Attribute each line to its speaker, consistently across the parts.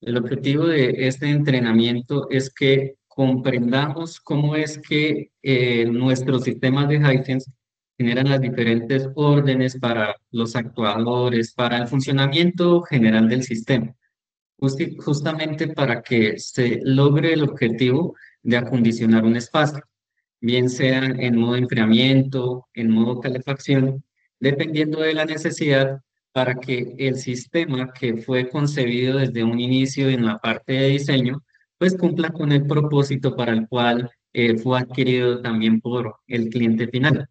Speaker 1: El objetivo de este entrenamiento es que comprendamos cómo es que nuestros sistemas de Huygens generan las diferentes órdenes para los actuadores, para el funcionamiento general del sistema, justamente para que se logre el objetivo de acondicionar un espacio, bien sea en modo enfriamiento, en modo calefacción, dependiendo de la necesidad para que el sistema que fue concebido desde un inicio en la parte de diseño, pues cumpla con el propósito para el cual fue adquirido también por el cliente final.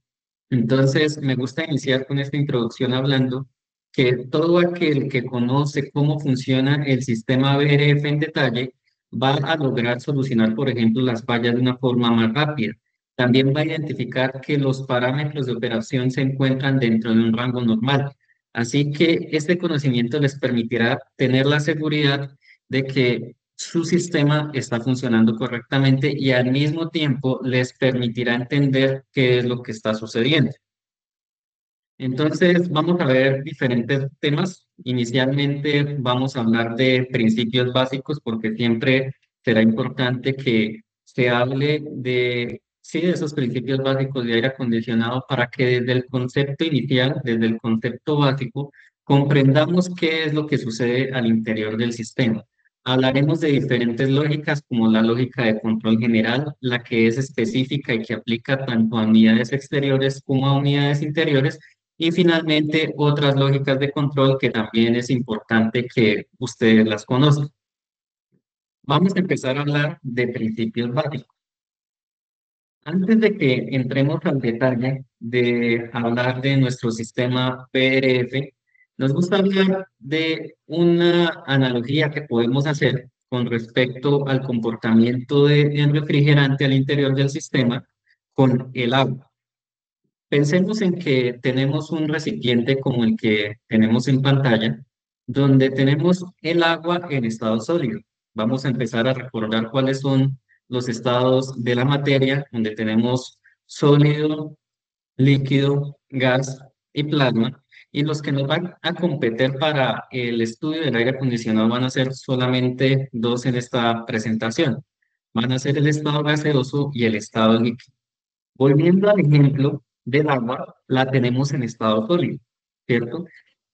Speaker 1: Entonces, me gusta iniciar con esta introducción hablando que todo aquel que conoce cómo funciona el sistema BRF en detalle va a lograr solucionar, por ejemplo, las fallas de una forma más rápida. También va a identificar que los parámetros de operación se encuentran dentro de un rango normal. Así que este conocimiento les permitirá tener la seguridad de que su sistema está funcionando correctamente y al mismo tiempo les permitirá entender qué es lo que está sucediendo. Entonces, vamos a ver diferentes temas. Inicialmente vamos a hablar de principios básicos porque siempre será importante que se hable de, sí, de esos principios básicos de aire acondicionado para que desde el concepto inicial, desde el concepto básico, comprendamos qué es lo que sucede al interior del sistema. Hablaremos de diferentes lógicas como la lógica de control general, la que es específica y que aplica tanto a unidades exteriores como a unidades interiores y finalmente, otras lógicas de control que también es importante que ustedes las conozcan. Vamos a empezar a hablar de principios básicos. Antes de que entremos al detalle de hablar de nuestro sistema PRF, nos gusta hablar de una analogía que podemos hacer con respecto al comportamiento del refrigerante al interior del sistema con el agua. Pensemos en que tenemos un recipiente como el que tenemos en pantalla, donde tenemos el agua en estado sólido. Vamos a empezar a recordar cuáles son los estados de la materia, donde tenemos sólido, líquido, gas y plasma. Y los que nos van a competir para el estudio del aire acondicionado van a ser solamente dos en esta presentación. Van a ser el estado gaseoso y el estado líquido. Volviendo al ejemplo del agua, la tenemos en estado sólido, ¿cierto?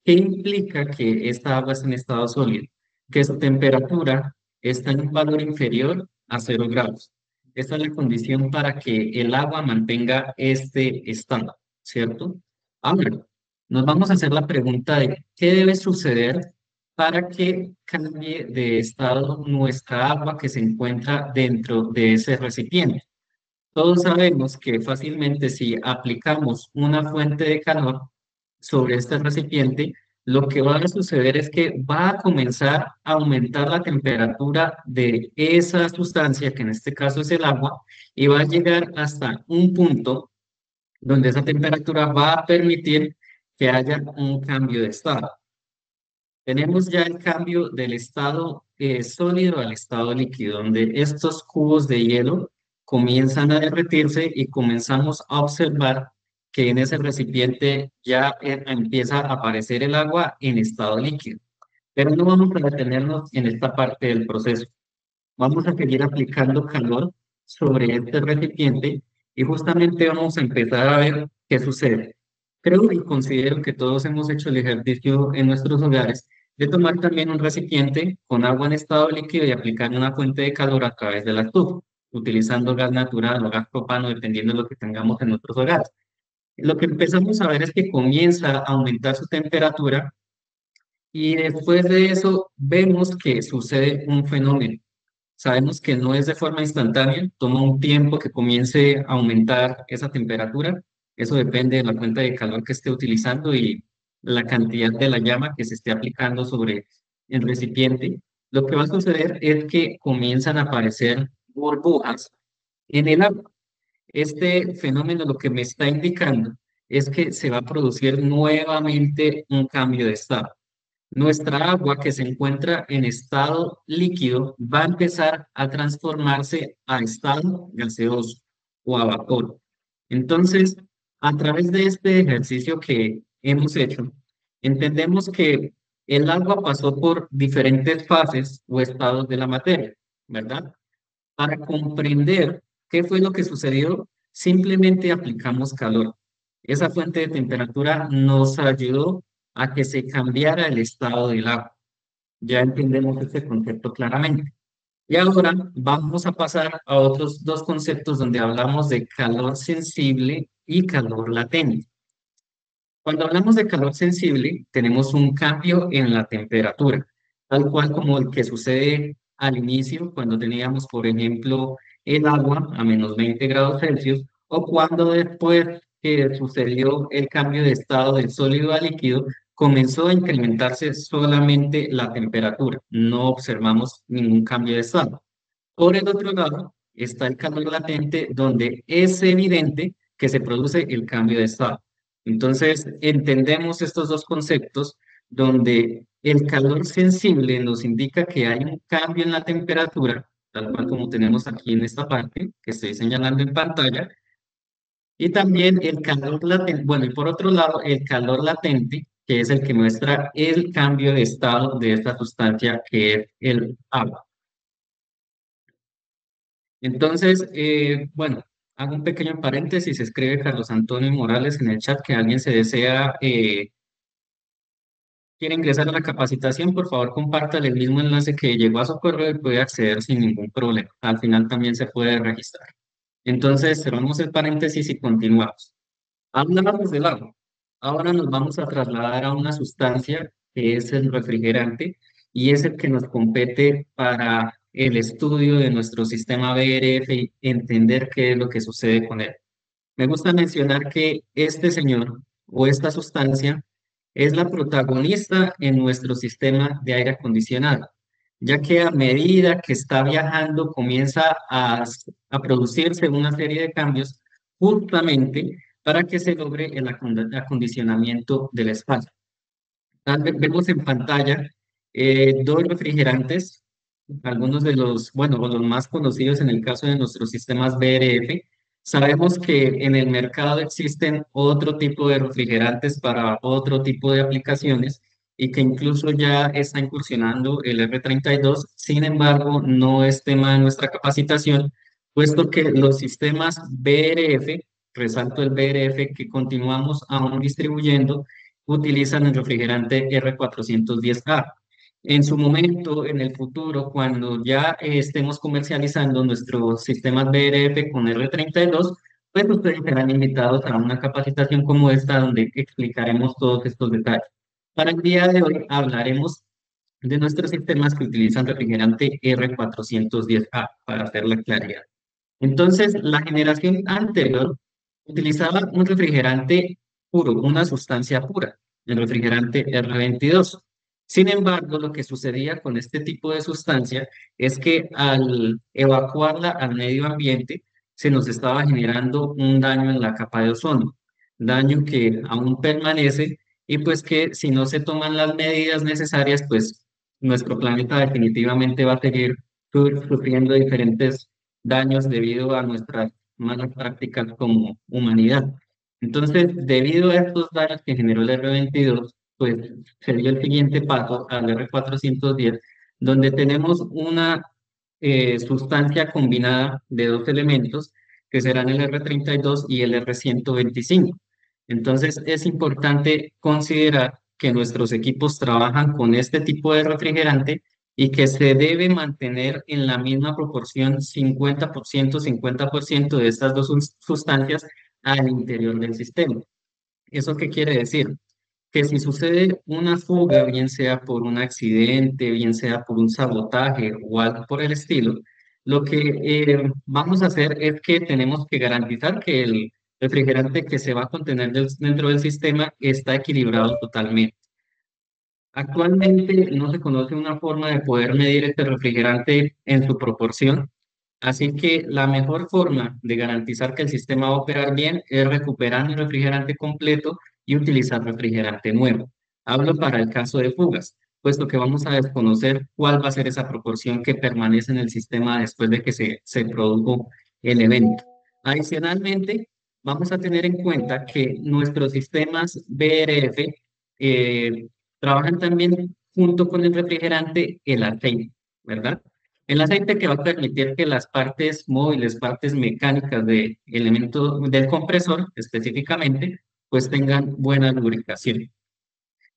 Speaker 1: ¿Qué implica que esta agua es en estado sólido? Que su temperatura está en un valor inferior a 0 grados. Esta es la condición para que el agua mantenga este estado, ¿cierto? Ahora, nos vamos a hacer la pregunta de qué debe suceder para que cambie de estado nuestra agua que se encuentra dentro de ese recipiente. Todos sabemos que fácilmente si aplicamos una fuente de calor sobre este recipiente, lo que va a suceder es que va a comenzar a aumentar la temperatura de esa sustancia, que en este caso es el agua, y va a llegar hasta un punto donde esa temperatura va a permitir que haya un cambio de estado. Tenemos ya el cambio del estado sólido al estado líquido, donde estos cubos de hielo comienzan a derretirse y comenzamos a observar que en ese recipiente ya empieza a aparecer el agua en estado líquido. Pero no vamos a detenernos en esta parte del proceso. Vamos a seguir aplicando calor sobre este recipiente y justamente vamos a empezar a ver qué sucede. Creo y considero que todos hemos hecho el ejercicio en nuestros hogares de tomar también un recipiente con agua en estado líquido y aplicar una fuente de calor a través de la estufa, utilizando gas natural o gas propano, dependiendo de lo que tengamos en nuestros hogares. Lo que empezamos a ver es que comienza a aumentar su temperatura y después de eso vemos que sucede un fenómeno. Sabemos que no es de forma instantánea, toma un tiempo que comience a aumentar esa temperatura. Eso depende de la fuente de calor que esté utilizando y la cantidad de la llama que se esté aplicando sobre el recipiente. Lo que va a suceder es que comienzan a aparecer burbujas en el agua. Este fenómeno lo que me está indicando es que se va a producir nuevamente un cambio de estado. Nuestra agua que se encuentra en estado líquido va a empezar a transformarse a estado gaseoso o a vapor. Entonces, a través de este ejercicio que hemos hecho, entendemos que el agua pasó por diferentes fases o estados de la materia, ¿verdad? Para comprender qué fue lo que sucedió, simplemente aplicamos calor. Esa fuente de temperatura nos ayudó a que se cambiara el estado del agua. Ya entendemos este concepto claramente. Y ahora vamos a pasar a otros dos conceptos donde hablamos de calor sensible y calor latente. Cuando hablamos de calor sensible, tenemos un cambio en la temperatura, tal cual como el que sucede al inicio, cuando teníamos, por ejemplo, el agua a -20 °C, o cuando después que sucedió el cambio de estado del sólido a líquido, comenzó a incrementarse solamente la temperatura, no observamos ningún cambio de estado. Por el otro lado, está el calor latente, donde es evidente que se produce el cambio de estado. Entonces, entendemos estos dos conceptos, donde el calor sensible nos indica que hay un cambio en la temperatura, tal cual como tenemos aquí en esta parte, que estoy señalando en pantalla, y también el calor latente, bueno, y por otro lado, el calor latente, que es el que muestra el cambio de estado de esta sustancia que es el agua. Entonces, bueno, hago un pequeño paréntesis, escribe Carlos Antonio Morales en el chat que alguien se desea, quiere ingresar a la capacitación, por favor compártale el mismo enlace que llegó a su correo y puede acceder sin ningún problema. Al final también se puede registrar. Entonces, cerramos el paréntesis y continuamos. Hablamos del agua. Ahora nos vamos a trasladar a una sustancia que es el refrigerante y es el que nos compete para el estudio de nuestro sistema BRF y entender qué es lo que sucede con él. Me gusta mencionar que este señor o esta sustancia es la protagonista en nuestro sistema de aire acondicionado, ya que a medida que está viajando comienza a producirse una serie de cambios justamente para que se logre el acondicionamiento del espacio. Vemos en pantalla dos refrigerantes, algunos de los, bueno, o los más conocidos en el caso de nuestros sistemas BRF. Sabemos que en el mercado existen otro tipo de refrigerantes para otro tipo de aplicaciones y que incluso ya está incursionando el R32. Sin embargo, no es tema de nuestra capacitación, puesto que los sistemas BRF, resalto el BRF que continuamos aún distribuyendo, utilizan el refrigerante R410A. En su momento, en el futuro, cuando ya estemos comercializando nuestros sistemas BRF con R32, pues ustedes serán invitados a una capacitación como esta donde explicaremos todos estos detalles. Para el día de hoy hablaremos de nuestros sistemas que utilizan refrigerante R410A, para hacer la claridad. Entonces, la generación anterior utilizaba un refrigerante puro, una sustancia pura, el refrigerante R22. Sin embargo, lo que sucedía con este tipo de sustancia es que al evacuarla al medio ambiente se nos estaba generando un daño en la capa de ozono, daño que aún permanece y pues que si no se toman las medidas necesarias, pues nuestro planeta definitivamente va a seguir sufriendo diferentes daños debido a nuestras malas prácticas como humanidad. Entonces, debido a estos daños que generó el R22, pues se dio el siguiente paso al R410, donde tenemos una sustancia combinada de dos elementos, que serán el R32 y el R125. Entonces, es importante considerar que nuestros equipos trabajan con este tipo de refrigerante y que se debe mantener en la misma proporción 50% de estas dos sustancias al interior del sistema. ¿Eso qué quiere decir? Que si sucede una fuga, bien sea por un accidente, bien sea por un sabotaje o algo por el estilo, lo que vamos a hacer es que tenemos que garantizar que el refrigerante que se va a contener dentro del sistema está equilibrado totalmente. Actualmente no se conoce una forma de poder medir este refrigerante en su proporción, así que la mejor forma de garantizar que el sistema va a operar bien es recuperando el refrigerante completo y utilizar refrigerante nuevo. Hablo para el caso de fugas, puesto que vamos a desconocer cuál va a ser esa proporción que permanece en el sistema después de que se produjo el evento. Adicionalmente, vamos a tener en cuenta que nuestros sistemas BRF trabajan también junto con el refrigerante el aceite, ¿verdad? El aceite que va a permitir que las partes móviles, partes mecánicas de elementos del compresor específicamente, pues tengan buena lubricación.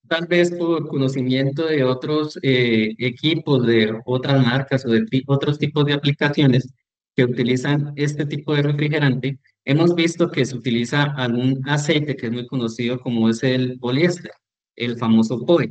Speaker 1: Tal vez por conocimiento de otros equipos, de otras marcas o de otros tipos de aplicaciones que utilizan este tipo de refrigerante, hemos visto que se utiliza algún aceite que es muy conocido como es el poliéster, el famoso POE.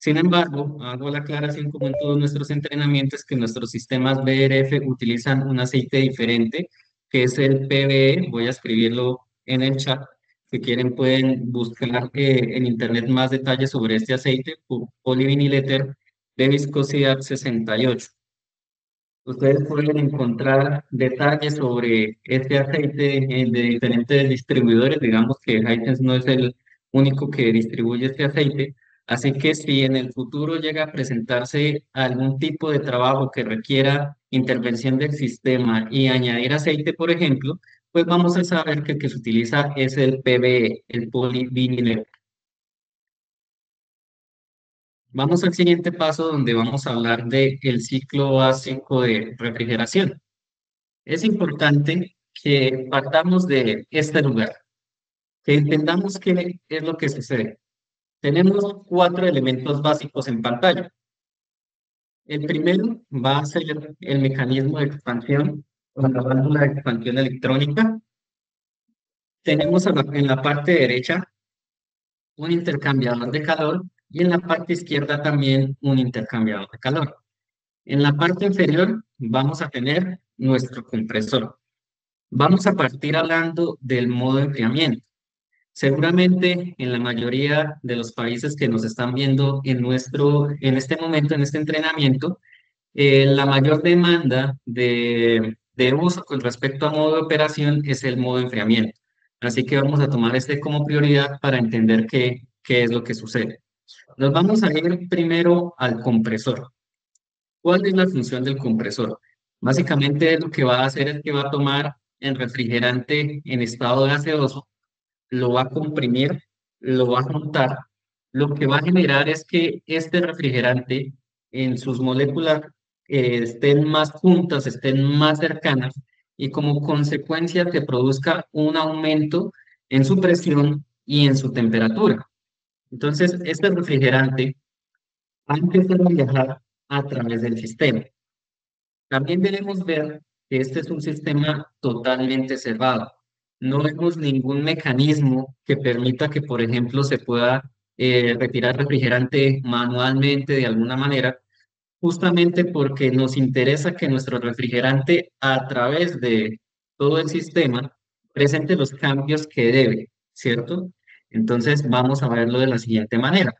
Speaker 1: Sin embargo, hago la aclaración como en todos nuestros entrenamientos que nuestros sistemas BRF utilizan un aceite diferente, que es el PBE. Voy a escribirlo en el chat. Si quieren pueden buscar en internet más detalles sobre este aceite, polivinil de viscosidad 68. Ustedes pueden encontrar detalles sobre este aceite de diferentes distribuidores. Digamos que Hisense no es el único que distribuye este aceite. Así que si en el futuro llega a presentarse algún tipo de trabajo que requiera intervención del sistema y añadir aceite, por ejemplo, pues vamos a saber que el que se utiliza es el PBE, el polivinilo. Vamos al siguiente paso donde vamos a hablar del ciclo básico de refrigeración. Es importante que partamos de este lugar, que entendamos qué es lo que sucede. Tenemos cuatro elementos básicos en pantalla. El primero va a ser el mecanismo de expansión con la válvula de expansión electrónica. Tenemos en la parte derecha un intercambiador de calor y en la parte izquierda también un intercambiador de calor. En la parte inferior vamos a tener nuestro compresor. Vamos a partir hablando del modo enfriamiento. Seguramente en la mayoría de los países que nos están viendo en este momento, en este entrenamiento, la mayor demanda de uso con respecto a modo de operación es el modo enfriamiento. Así que vamos a tomar este como prioridad para entender qué es lo que sucede. Nos vamos a ir primero al compresor. ¿Cuál es la función del compresor? Básicamente lo que va a hacer es que va a tomar el refrigerante en estado gaseoso, lo va a comprimir, lo va a juntar. Lo que va a generar es que este refrigerante en sus moléculas estén más juntas, estén más cercanas y como consecuencia se produzca un aumento en su presión y en su temperatura. Entonces, este refrigerante va a empezar a viajar a través del sistema. También debemos ver que este es un sistema totalmente cerrado. No vemos ningún mecanismo que permita que, por ejemplo, se pueda retirar refrigerante manualmente de alguna manera, justamente porque nos interesa que nuestro refrigerante, a través de todo el sistema, presente los cambios que debe, ¿cierto? Entonces, vamos a verlo de la siguiente manera.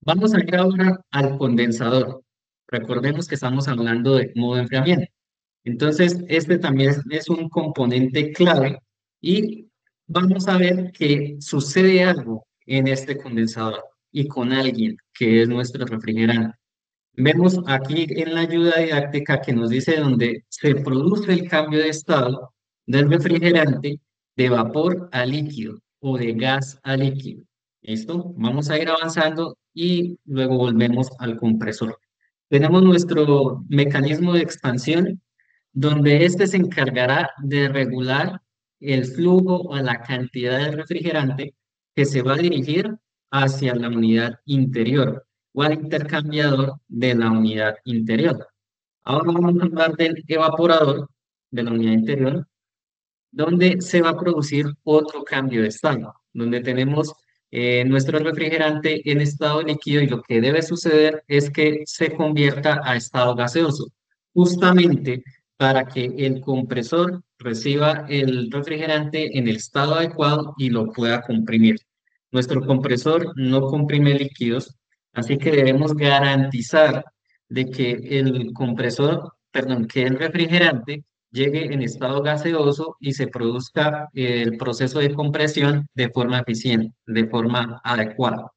Speaker 1: Vamos a ir ahora al condensador. Recordemos que estamos hablando de modo enfriamiento. Entonces, este también es un componente clave y vamos a ver que sucede algo en este condensador y con alguien que es nuestro refrigerante. Vemos aquí en la ayuda didáctica que nos dice donde se produce el cambio de estado del refrigerante de vapor a líquido o de gas a líquido. ¿Listo? Vamos a ir avanzando y luego volvemos al compresor. Tenemos nuestro mecanismo de expansión donde este se encargará de regular el flujo o la cantidad de refrigerante que se va a dirigir hacia la unidad interior o al intercambiador de la unidad interior. Ahora vamos a hablar del evaporador de la unidad interior, donde se va a producir otro cambio de estado, donde tenemos nuestro refrigerante en estado líquido y lo que debe suceder es que se convierta a estado gaseoso, justamente para que el compresor reciba el refrigerante en el estado adecuado y lo pueda comprimir. Nuestro compresor no comprime líquidos, así que debemos garantizar de que el compresor, perdón, que el refrigerante llegue en estado gaseoso y se produzca el proceso de compresión de forma eficiente, de forma adecuada.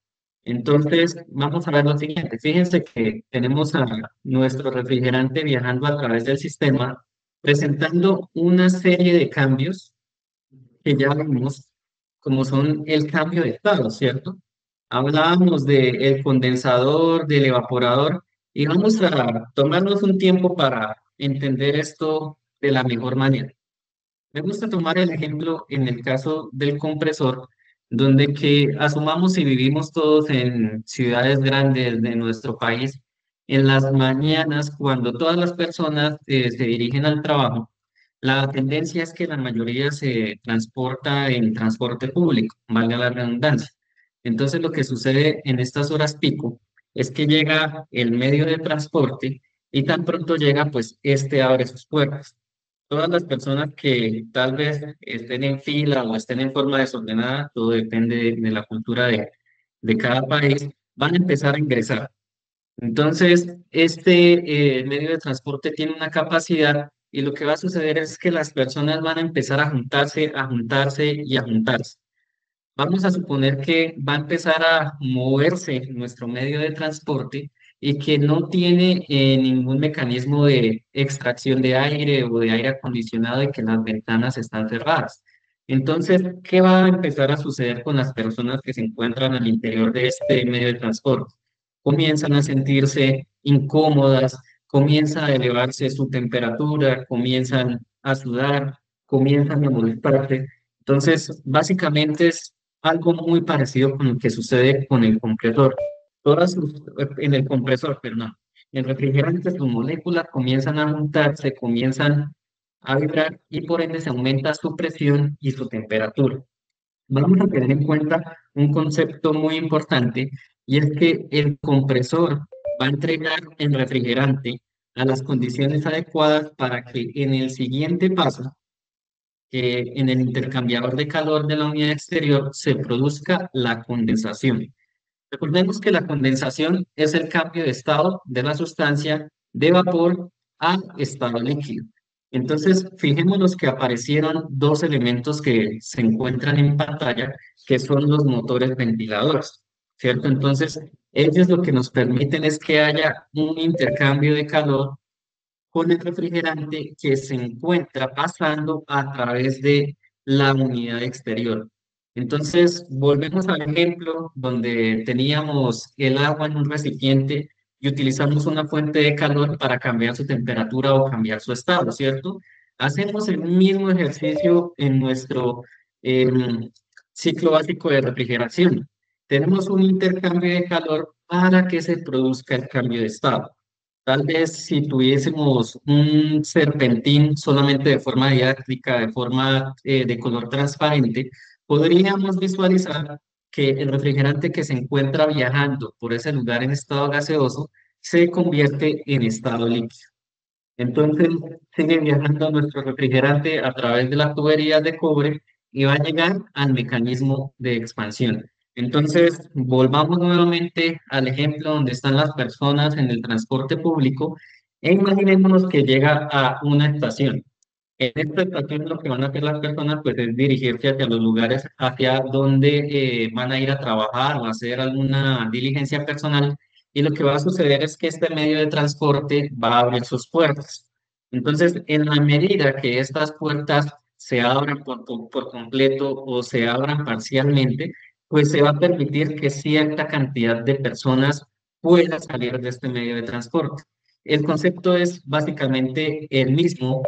Speaker 1: Entonces, vamos a ver lo siguiente. Fíjense que tenemos a nuestro refrigerante viajando a través del sistema, presentando una serie de cambios que ya vimos, como son el cambio de estado, ¿cierto? Hablábamos del condensador, del evaporador, y vamos a tomarnos un tiempo para entender esto de la mejor manera. Me gusta tomar el ejemplo en el caso del compresor, donde que asumamos si vivimos todos en ciudades grandes de nuestro país, en las mañanas, cuando todas las personas se dirigen al trabajo, la tendencia es que la mayoría se transporta en transporte público, valga la redundancia. Entonces, lo que sucede en estas horas pico es que llega el medio de transporte y tan pronto llega, pues este abre sus puertas. Todas las personas que tal vez estén en fila o estén en forma desordenada, todo depende de la cultura de cada país, van a empezar a ingresar. Entonces, este medio de transporte tiene una capacidad y lo que va a suceder es que las personas van a empezar a juntarse y a juntarse. Vamos a suponer que va a empezar a moverse nuestro medio de transporte y que no tiene ningún mecanismo de extracción de aire o de aire acondicionado y que las ventanas están cerradas. Entonces, ¿qué va a empezar a suceder con las personas que se encuentran al interior de este medio de transporte? Comienzan a sentirse incómodas, comienza a elevarse su temperatura, comienzan a sudar, comienzan a molestarse. Entonces, básicamente es algo muy parecido con lo que sucede con el compresor. En el compresor, perdón, el refrigerante, sus moléculas comienzan a juntarse, comienzan a vibrar y por ende se aumenta su presión y su temperatura. Vamos a tener en cuenta un concepto muy importante y es que el compresor va a entregar el refrigerante a las condiciones adecuadas para que en el siguiente paso en el intercambiador de calor de la unidad exterior se produzca la condensación. Recordemos que la condensación es el cambio de estado de la sustancia de vapor a estado líquido. Entonces, fijémonos que aparecieron dos elementos que se encuentran en pantalla, que son los motores ventiladores, ¿cierto? Entonces, ellos lo que nos permiten es que haya un intercambio de calor con el refrigerante que se encuentra pasando a través de la unidad exterior. Entonces, volvemos al ejemplo donde teníamos el agua en un recipiente y utilizamos una fuente de calor para cambiar su temperatura o cambiar su estado, ¿cierto? Hacemos el mismo ejercicio en nuestro ciclo básico de refrigeración. Tenemos un intercambio de calor para que se produzca el cambio de estado. Tal vez si tuviésemos un serpentín solamente de forma didáctica, de forma de color transparente, podríamos visualizar que el refrigerante que se encuentra viajando por ese lugar en estado gaseoso se convierte en estado líquido. Entonces sigue viajando nuestro refrigerante a través de las tuberías de cobre y va a llegar al mecanismo de expansión. Entonces, volvamos nuevamente al ejemplo donde están las personas en el transporte público e imaginémonos que llega a una estación. En esta estación lo que van a hacer las personas pues es dirigirse hacia los lugares hacia donde van a ir a trabajar o a hacer alguna diligencia personal y lo que va a suceder es que este medio de transporte va a abrir sus puertas. Entonces, en la medida que estas puertas se abran por completo o se abran parcialmente, pues se va a permitir que cierta cantidad de personas pueda salir de este medio de transporte. El concepto es básicamente el mismo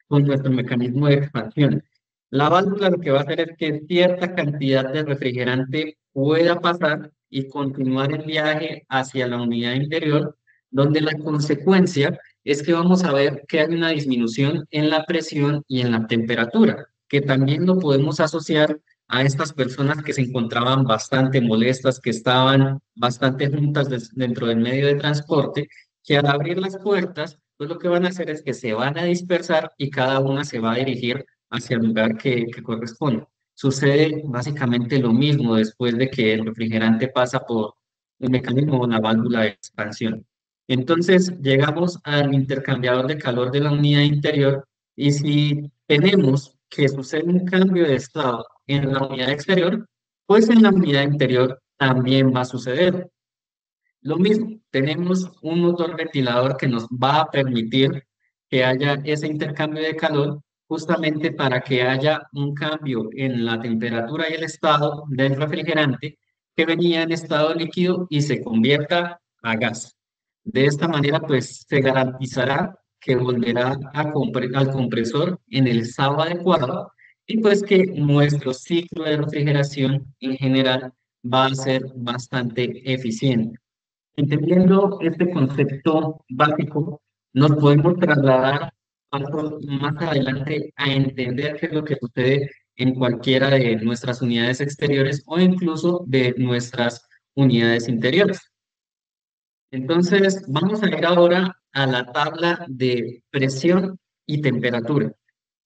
Speaker 1: con nuestro mecanismo de expansión. La válvula lo que va a hacer es que cierta cantidad de refrigerante pueda pasar y continuar el viaje hacia la unidad interior, donde la consecuencia es que vamos a ver que hay una disminución en la presión y en la temperatura, que también lo podemos asociar a estas personas que se encontraban bastante molestas, que estaban bastante juntas dentro del medio de transporte, que al abrir las puertas pues lo que van a hacer es que se van a dispersar y cada una se va a dirigir hacia el lugar que corresponde. Sucede básicamente lo mismo después de que el refrigerante pasa por el mecanismo o la válvula de expansión. Entonces llegamos al intercambiador de calor de la unidad interior y si tenemos que sucede un cambio de estado en la unidad exterior, pues en la unidad interior también va a suceder. Lo mismo, tenemos un motor ventilador que nos va a permitir que haya ese intercambio de calor justamente para que haya un cambio en la temperatura y el estado del refrigerante que venía en estado líquido y se convierta a gas. De esta manera, pues se garantizará que volverá al compresor en el estado adecuado y pues que nuestro ciclo de refrigeración en general va a ser bastante eficiente. Entendiendo este concepto básico, nos podemos trasladar pasos más adelante a entender qué es lo que sucede en cualquiera de nuestras unidades exteriores o incluso de nuestras unidades interiores. Entonces, vamos a ir ahora a la tabla de presión y temperatura.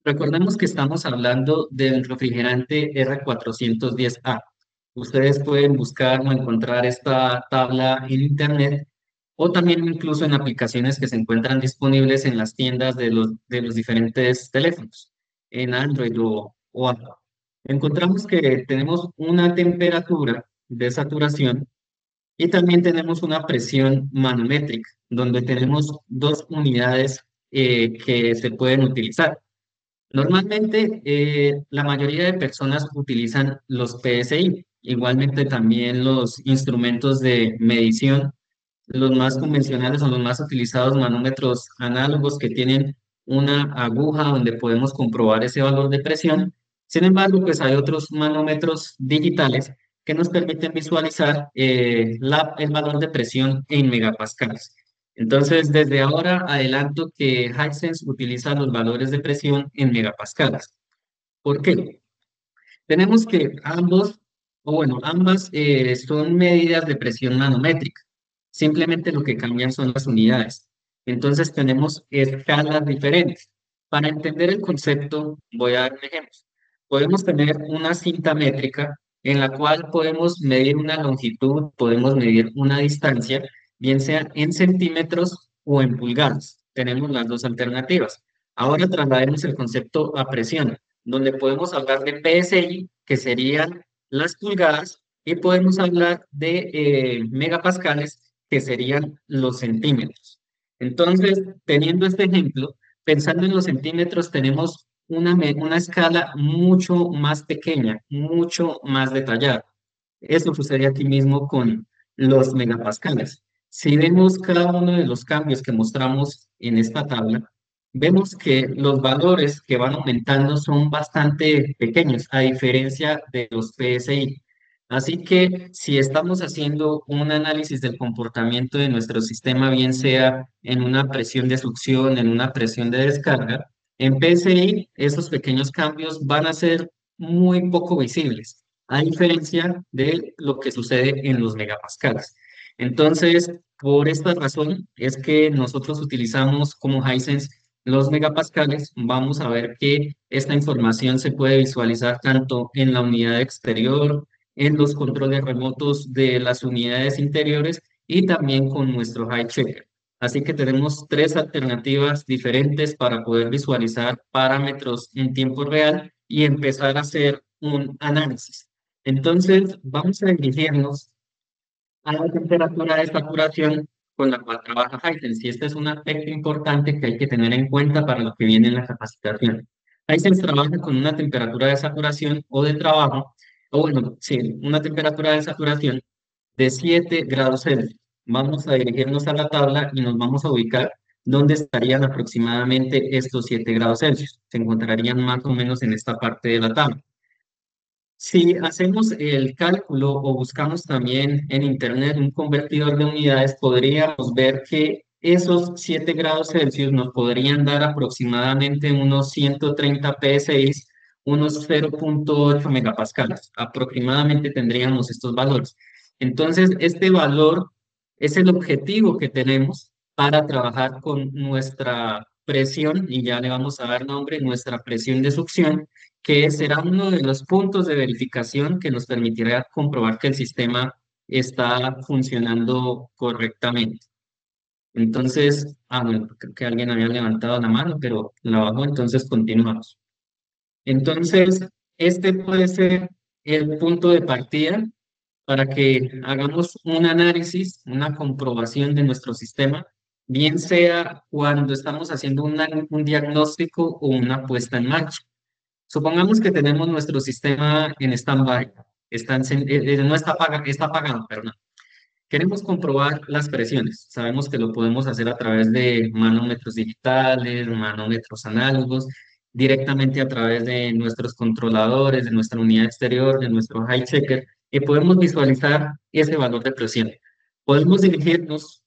Speaker 1: Recordemos que estamos hablando del refrigerante R410A. Ustedes pueden buscar o encontrar esta tabla en internet o también incluso en aplicaciones que se encuentran disponibles en las tiendas de los diferentes teléfonos, en Android o Apple. Encontramos que tenemos una temperatura de saturación y también tenemos una presión manométrica, donde tenemos dos unidades que se pueden utilizar. Normalmente, la mayoría de personas utilizan los PSI, igualmente también los instrumentos de medición, los más convencionales son los más utilizados, manómetros análogos que tienen una aguja donde podemos comprobar ese valor de presión. Sin embargo, pues hay otros manómetros digitales que nos permiten visualizar el valor de presión en megapascales. Entonces, desde ahora adelanto que Hisense utiliza los valores de presión en megapascales. ¿Por qué? Tenemos que ambas son medidas de presión manométrica. Simplemente lo que cambian son las unidades. Entonces tenemos escalas diferentes. Para entender el concepto, voy a dar un ejemplo. Podemos tener una cinta métrica en la cual podemos medir una longitud, podemos medir una distancia, bien sea en centímetros o en pulgadas. Tenemos las dos alternativas. Ahora traslademos el concepto a presión, donde podemos hablar de PSI, que serían las pulgadas, y podemos hablar de megapascales, que serían los centímetros. Entonces, teniendo este ejemplo, pensando en los centímetros, tenemos una escala mucho más pequeña, mucho más detallada. Eso sucede aquí mismo con los megapascales. Si vemos cada uno de los cambios que mostramos en esta tabla, vemos que los valores que van aumentando son bastante pequeños, a diferencia de los PSI. Así que si estamos haciendo un análisis del comportamiento de nuestro sistema, bien sea en una presión de succión, en una presión de descarga, en PSI esos pequeños cambios van a ser muy poco visibles, a diferencia de lo que sucede en los megapascales. Entonces, por esta razón es que nosotros utilizamos como Hisense los megapascales. Vamos a ver que esta información se puede visualizar tanto en la unidad exterior, en los controles remotos de las unidades interiores y también con nuestro High Checker. Así que tenemos tres alternativas diferentes para poder visualizar parámetros en tiempo real y empezar a hacer un análisis. Entonces, vamos a dirigirnos a la temperatura de saturación con la cual trabaja Hisense. Y este es un aspecto importante que hay que tener en cuenta para lo que viene en la capacitación. Hisense trabaja con una temperatura de saturación o de trabajo, o bueno, sí, una temperatura de saturación de 7 grados Celsius. Vamos a dirigirnos a la tabla y nos vamos a ubicar dónde estarían aproximadamente estos 7 grados Celsius. Se encontrarían más o menos en esta parte de la tabla. Si hacemos el cálculo o buscamos también en Internet un convertidor de unidades, podríamos ver que esos 7 grados Celsius nos podrían dar aproximadamente unos 130 PSI, unos 0,8 megapascales. Aproximadamente tendríamos estos valores. Entonces, este valor es el objetivo que tenemos para trabajar con nuestra presión, y ya le vamos a dar nombre, nuestra presión de succión, que será uno de los puntos de verificación que nos permitirá comprobar que el sistema está funcionando correctamente. Entonces, bueno, creo que alguien había levantado la mano, pero la bajó, entonces continuamos. Entonces, este puede ser el punto de partida para que hagamos un análisis, una comprobación de nuestro sistema, bien sea cuando estamos haciendo un diagnóstico o una puesta en marcha. Supongamos que tenemos nuestro sistema en stand-by. no está está apagado, perdón. Queremos comprobar las presiones. Sabemos que lo podemos hacer a través de manómetros digitales, manómetros análogos, directamente a través de nuestros controladores, de nuestra unidad exterior, de nuestro high checker, y podemos visualizar ese valor de presión. Podemos dirigirnos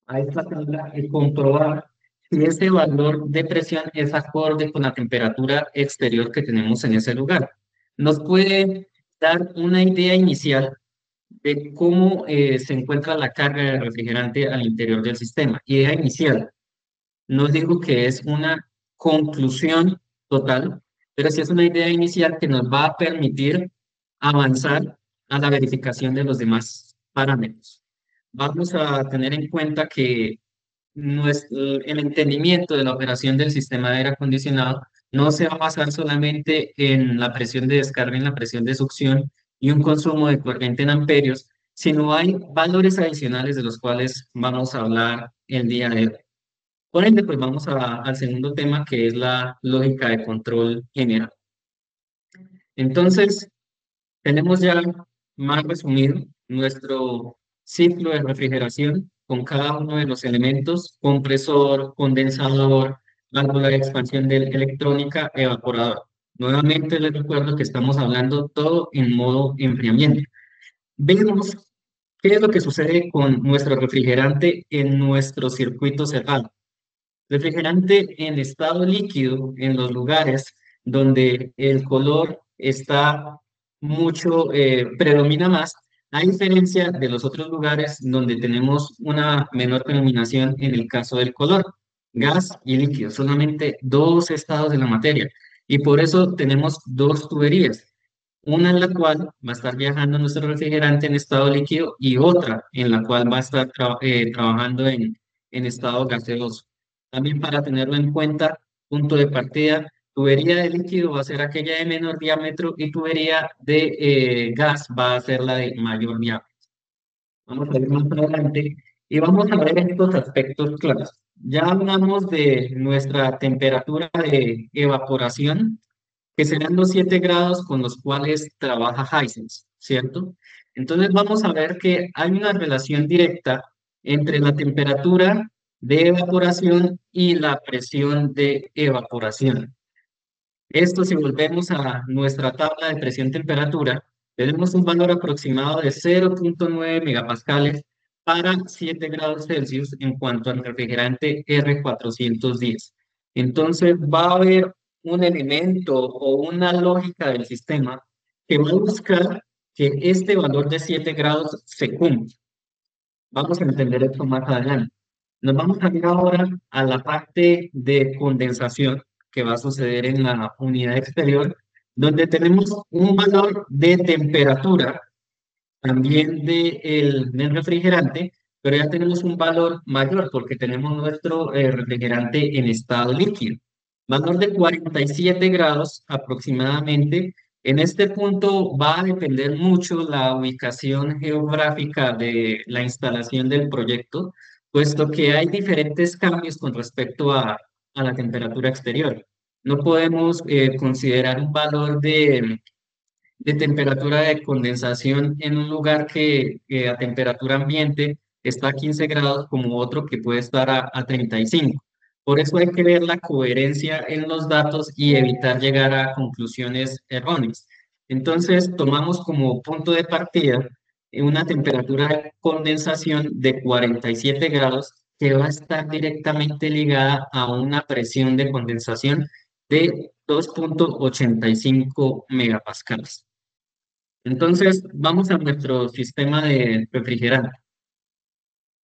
Speaker 1: a esta tabla y comprobar si ese valor de presión es acorde con la temperatura exterior que tenemos en ese lugar. Nos puede dar una idea inicial de cómo se encuentra la carga de refrigerante al interior del sistema. Idea inicial. No digo que es una conclusión total, pero sí es una idea inicial que nos va a permitir avanzar a la verificación de los demás parámetros. Vamos a tener en cuenta que el entendimiento de la operación del sistema de aire acondicionado no se va a basar solamente en la presión de descarga, en la presión de succión y un consumo de corriente en amperios, sino hay valores adicionales de los cuales vamos a hablar el día de hoy. Por ende, pues vamos al segundo tema, que es la lógica de control general. Entonces, tenemos ya más resumido nuestro ciclo de refrigeración con cada uno de los elementos: compresor, condensador, válvula de expansión de electrónica, evaporador. Nuevamente les recuerdo que estamos hablando todo en modo enfriamiento. Vemos qué es lo que sucede con nuestro refrigerante en nuestro circuito cerrado. Refrigerante en estado líquido en los lugares donde el color está predomina más, a diferencia de los otros lugares donde tenemos una menor predominación en el caso del color, gas y líquido, solamente dos estados de la materia. Y por eso tenemos dos tuberías, una en la cual va a estar viajando nuestro refrigerante en estado líquido y otra en la cual va a estar trabajando en estado gaseoso. También para tenerlo en cuenta, punto de partida, tubería de líquido va a ser aquella de menor diámetro y tubería de gas va a ser la de mayor diámetro. Vamos a ver más adelante y vamos a ver estos aspectos claros. Ya hablamos de nuestra temperatura de evaporación, que serán los 7 grados con los cuales trabaja Hisense, ¿cierto? Entonces vamos a ver que hay una relación directa entre la temperatura de evaporación y la presión de evaporación. Esto, si volvemos a nuestra tabla de presión-temperatura, tenemos un valor aproximado de 0,9 megapascales para 7 grados Celsius en cuanto al refrigerante R410. Entonces, va a haber un elemento o una lógica del sistema que va a buscar que este valor de 7 grados se cumpla. Vamos a entender esto más adelante. Nos vamos a ir ahora a la parte de condensación que va a suceder en la unidad exterior, donde tenemos un valor de temperatura, también del refrigerante, pero ya tenemos un valor mayor porque tenemos nuestro refrigerante en estado líquido. Valor de 47 grados aproximadamente. En este punto va a depender mucho la ubicación geográfica de la instalación del proyecto, puesto que hay diferentes cambios con respecto a la temperatura exterior. No podemos considerar un valor de temperatura de condensación en un lugar que a temperatura ambiente está a 15 grados como otro que puede estar a 35. Por eso hay que ver la coherencia en los datos y evitar llegar a conclusiones erróneas. Entonces, tomamos como punto de partida una temperatura de condensación de 47 grados que va a estar directamente ligada a una presión de condensación de 2,85 megapascales. Entonces, vamos a nuestro sistema de refrigerante.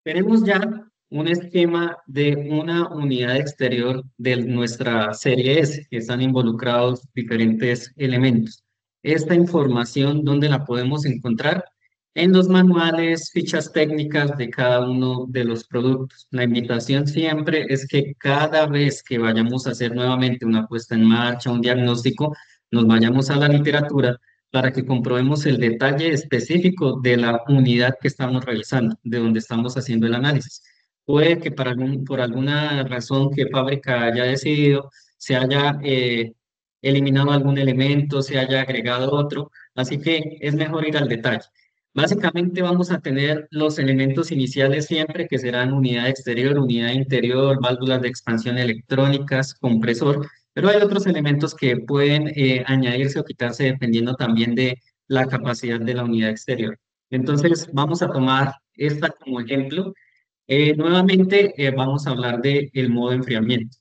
Speaker 1: Tenemos ya un esquema de una unidad exterior de nuestra serie S, que están involucrados diferentes elementos. Esta información, ¿dónde la podemos encontrar? En los manuales, fichas técnicas de cada uno de los productos. La invitación siempre es que cada vez que vayamos a hacer nuevamente una puesta en marcha, un diagnóstico, nos vayamos a la literatura para que comprobemos el detalle específico de la unidad que estamos revisando, de donde estamos haciendo el análisis. Puede que por alguna razón que fábrica haya decidido, se haya eliminado algún elemento, se haya agregado otro. así que es mejor ir al detalle. Básicamente vamos a tener los elementos iniciales siempre, que serán unidad exterior, unidad interior, válvulas de expansión electrónicas, compresor, pero hay otros elementos que pueden añadirse o quitarse dependiendo también de la capacidad de la unidad exterior. Entonces, vamos a tomar esta como ejemplo. Nuevamente, vamos a hablar del modo enfriamiento.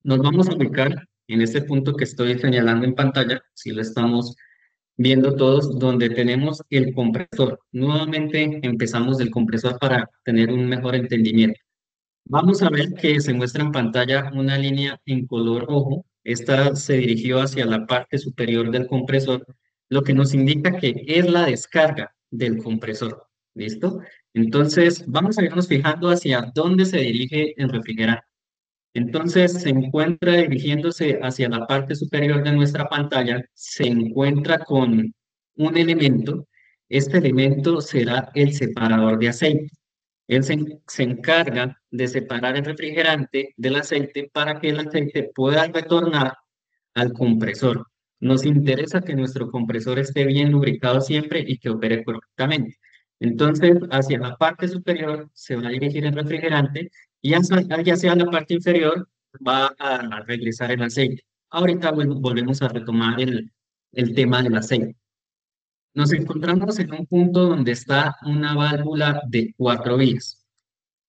Speaker 1: Nos vamos a ubicar en este punto que estoy señalando en pantalla, si lo estamos viendo todos, donde tenemos el compresor. Nuevamente empezamos del compresor para tener un mejor entendimiento. Vamos a ver que se muestra en pantalla una línea en color rojo. Esta se dirigió hacia la parte superior del compresor, lo que nos indica que es la descarga del compresor. ¿Listo? Entonces, vamos a irnos fijando hacia dónde se dirige el refrigerante. Entonces se encuentra dirigiéndose hacia la parte superior de nuestra pantalla, se encuentra con un elemento. Este elemento será el separador de aceite. Él se encarga de separar el refrigerante del aceite para que el aceite pueda retornar al compresor. Nos interesa que nuestro compresor esté bien lubricado siempre y que opere correctamente. Entonces, hacia la parte superior se va a dirigir el refrigerante y ya sea la parte inferior va a regresar el aceite. Ahorita volvemos a retomar el tema del aceite. Nos encontramos en un punto donde está una válvula de 4 vías.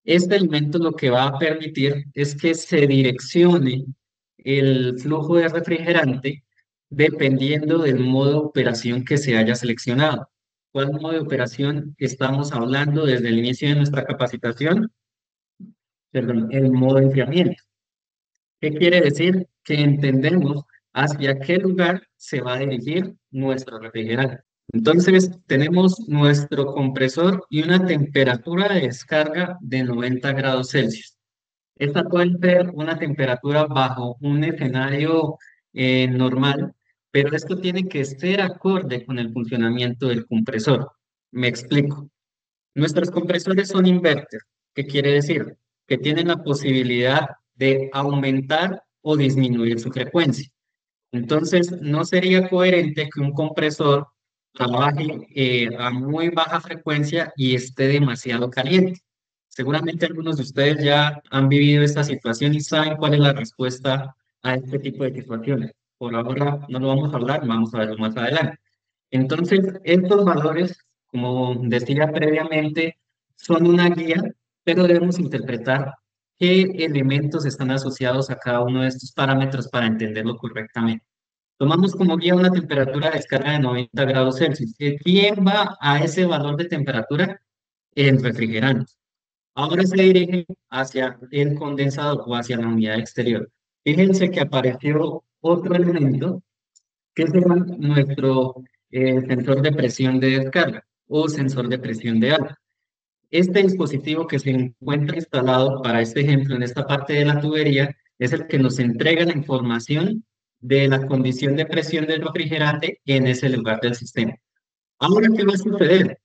Speaker 1: Este elemento lo que va a permitir es que se direccione el flujo de refrigerante dependiendo del modo de operación que se haya seleccionado. ¿Cuál modo de operación estamos hablando desde el inicio de nuestra capacitación? Perdón, el modo de enfriamiento. ¿Qué quiere decir? Que entendemos hacia qué lugar se va a dirigir nuestro refrigerante. Entonces, tenemos nuestro compresor y una temperatura de descarga de 90 grados Celsius. Esta puede ser una temperatura bajo un escenario normal, pero esto tiene que ser acorde con el funcionamiento del compresor. Me explico. Nuestros compresores son inverter. ¿Qué quiere decir? Que tienen la posibilidad de aumentar o disminuir su frecuencia. Entonces, no sería coherente que un compresor trabaje a muy baja frecuencia y esté demasiado caliente. Seguramente algunos de ustedes ya han vivido esta situación y saben cuál es la respuesta a este tipo de situaciones. Por ahora no lo vamos a hablar, vamos a verlo más adelante. Entonces, estos valores, como decía previamente, son una guía, pero debemos interpretar qué elementos están asociados a cada uno de estos parámetros para entenderlo correctamente. Tomamos como guía una temperatura de descarga de 90 grados Celsius. ¿Quién va a ese valor de temperatura? El refrigerante. Ahora se dirige hacia el condensador o hacia la unidad exterior. Fíjense que apareció otro elemento que es nuestro sensor de presión de descarga o sensor de presión de alta. Este dispositivo que se encuentra instalado para este ejemplo en esta parte de la tubería es el que nos entrega la información de la condición de presión del refrigerante en ese lugar del sistema. Ahora, ¿qué va a suceder?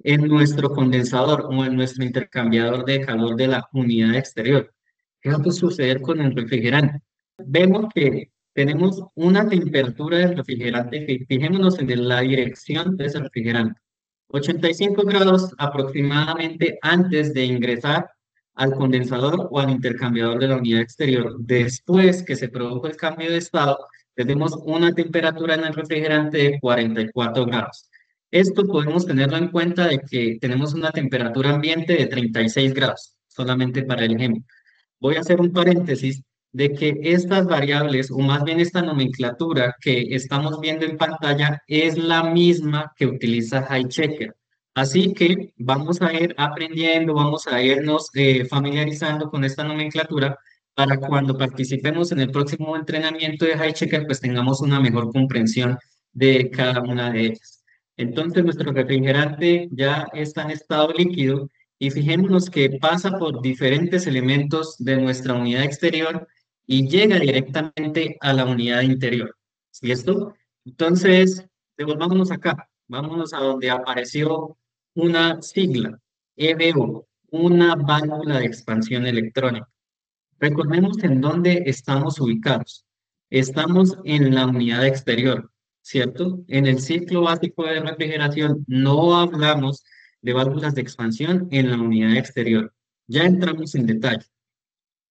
Speaker 1: En nuestro condensador o en nuestro intercambiador de calor de la unidad exterior. ¿Qué va a suceder con el refrigerante? Vemos que tenemos una temperatura del refrigerante, fijémonos en la dirección de ese refrigerante. 85 grados aproximadamente antes de ingresar al condensador o al intercambiador de la unidad exterior. Después que se produjo el cambio de estado, tenemos una temperatura en el refrigerante de 44 grados. Esto podemos tenerlo en cuenta de que tenemos una temperatura ambiente de 36 grados, solamente para el ejemplo. Voy a hacer un paréntesis de que estas variables, o más bien esta nomenclatura que estamos viendo en pantalla, es la misma que utiliza HighChecker. Así que vamos a ir aprendiendo, vamos a irnos familiarizando con esta nomenclatura para cuando participemos en el próximo entrenamiento de HighChecker, pues tengamos una mejor comprensión de cada una de ellas. Entonces, nuestro refrigerante ya está en estado líquido y fijémonos que pasa por diferentes elementos de nuestra unidad exterior y llega directamente a la unidad interior. ¿Listo? Entonces, devolvámonos acá. Vámonos a donde apareció una sigla, EBO, una válvula de expansión electrónica. Recordemos en dónde estamos ubicados. Estamos en la unidad exterior. ¿cierto? En el ciclo básico de refrigeración no hablamos de válvulas de expansión en la unidad exterior. Ya entramos en detalle.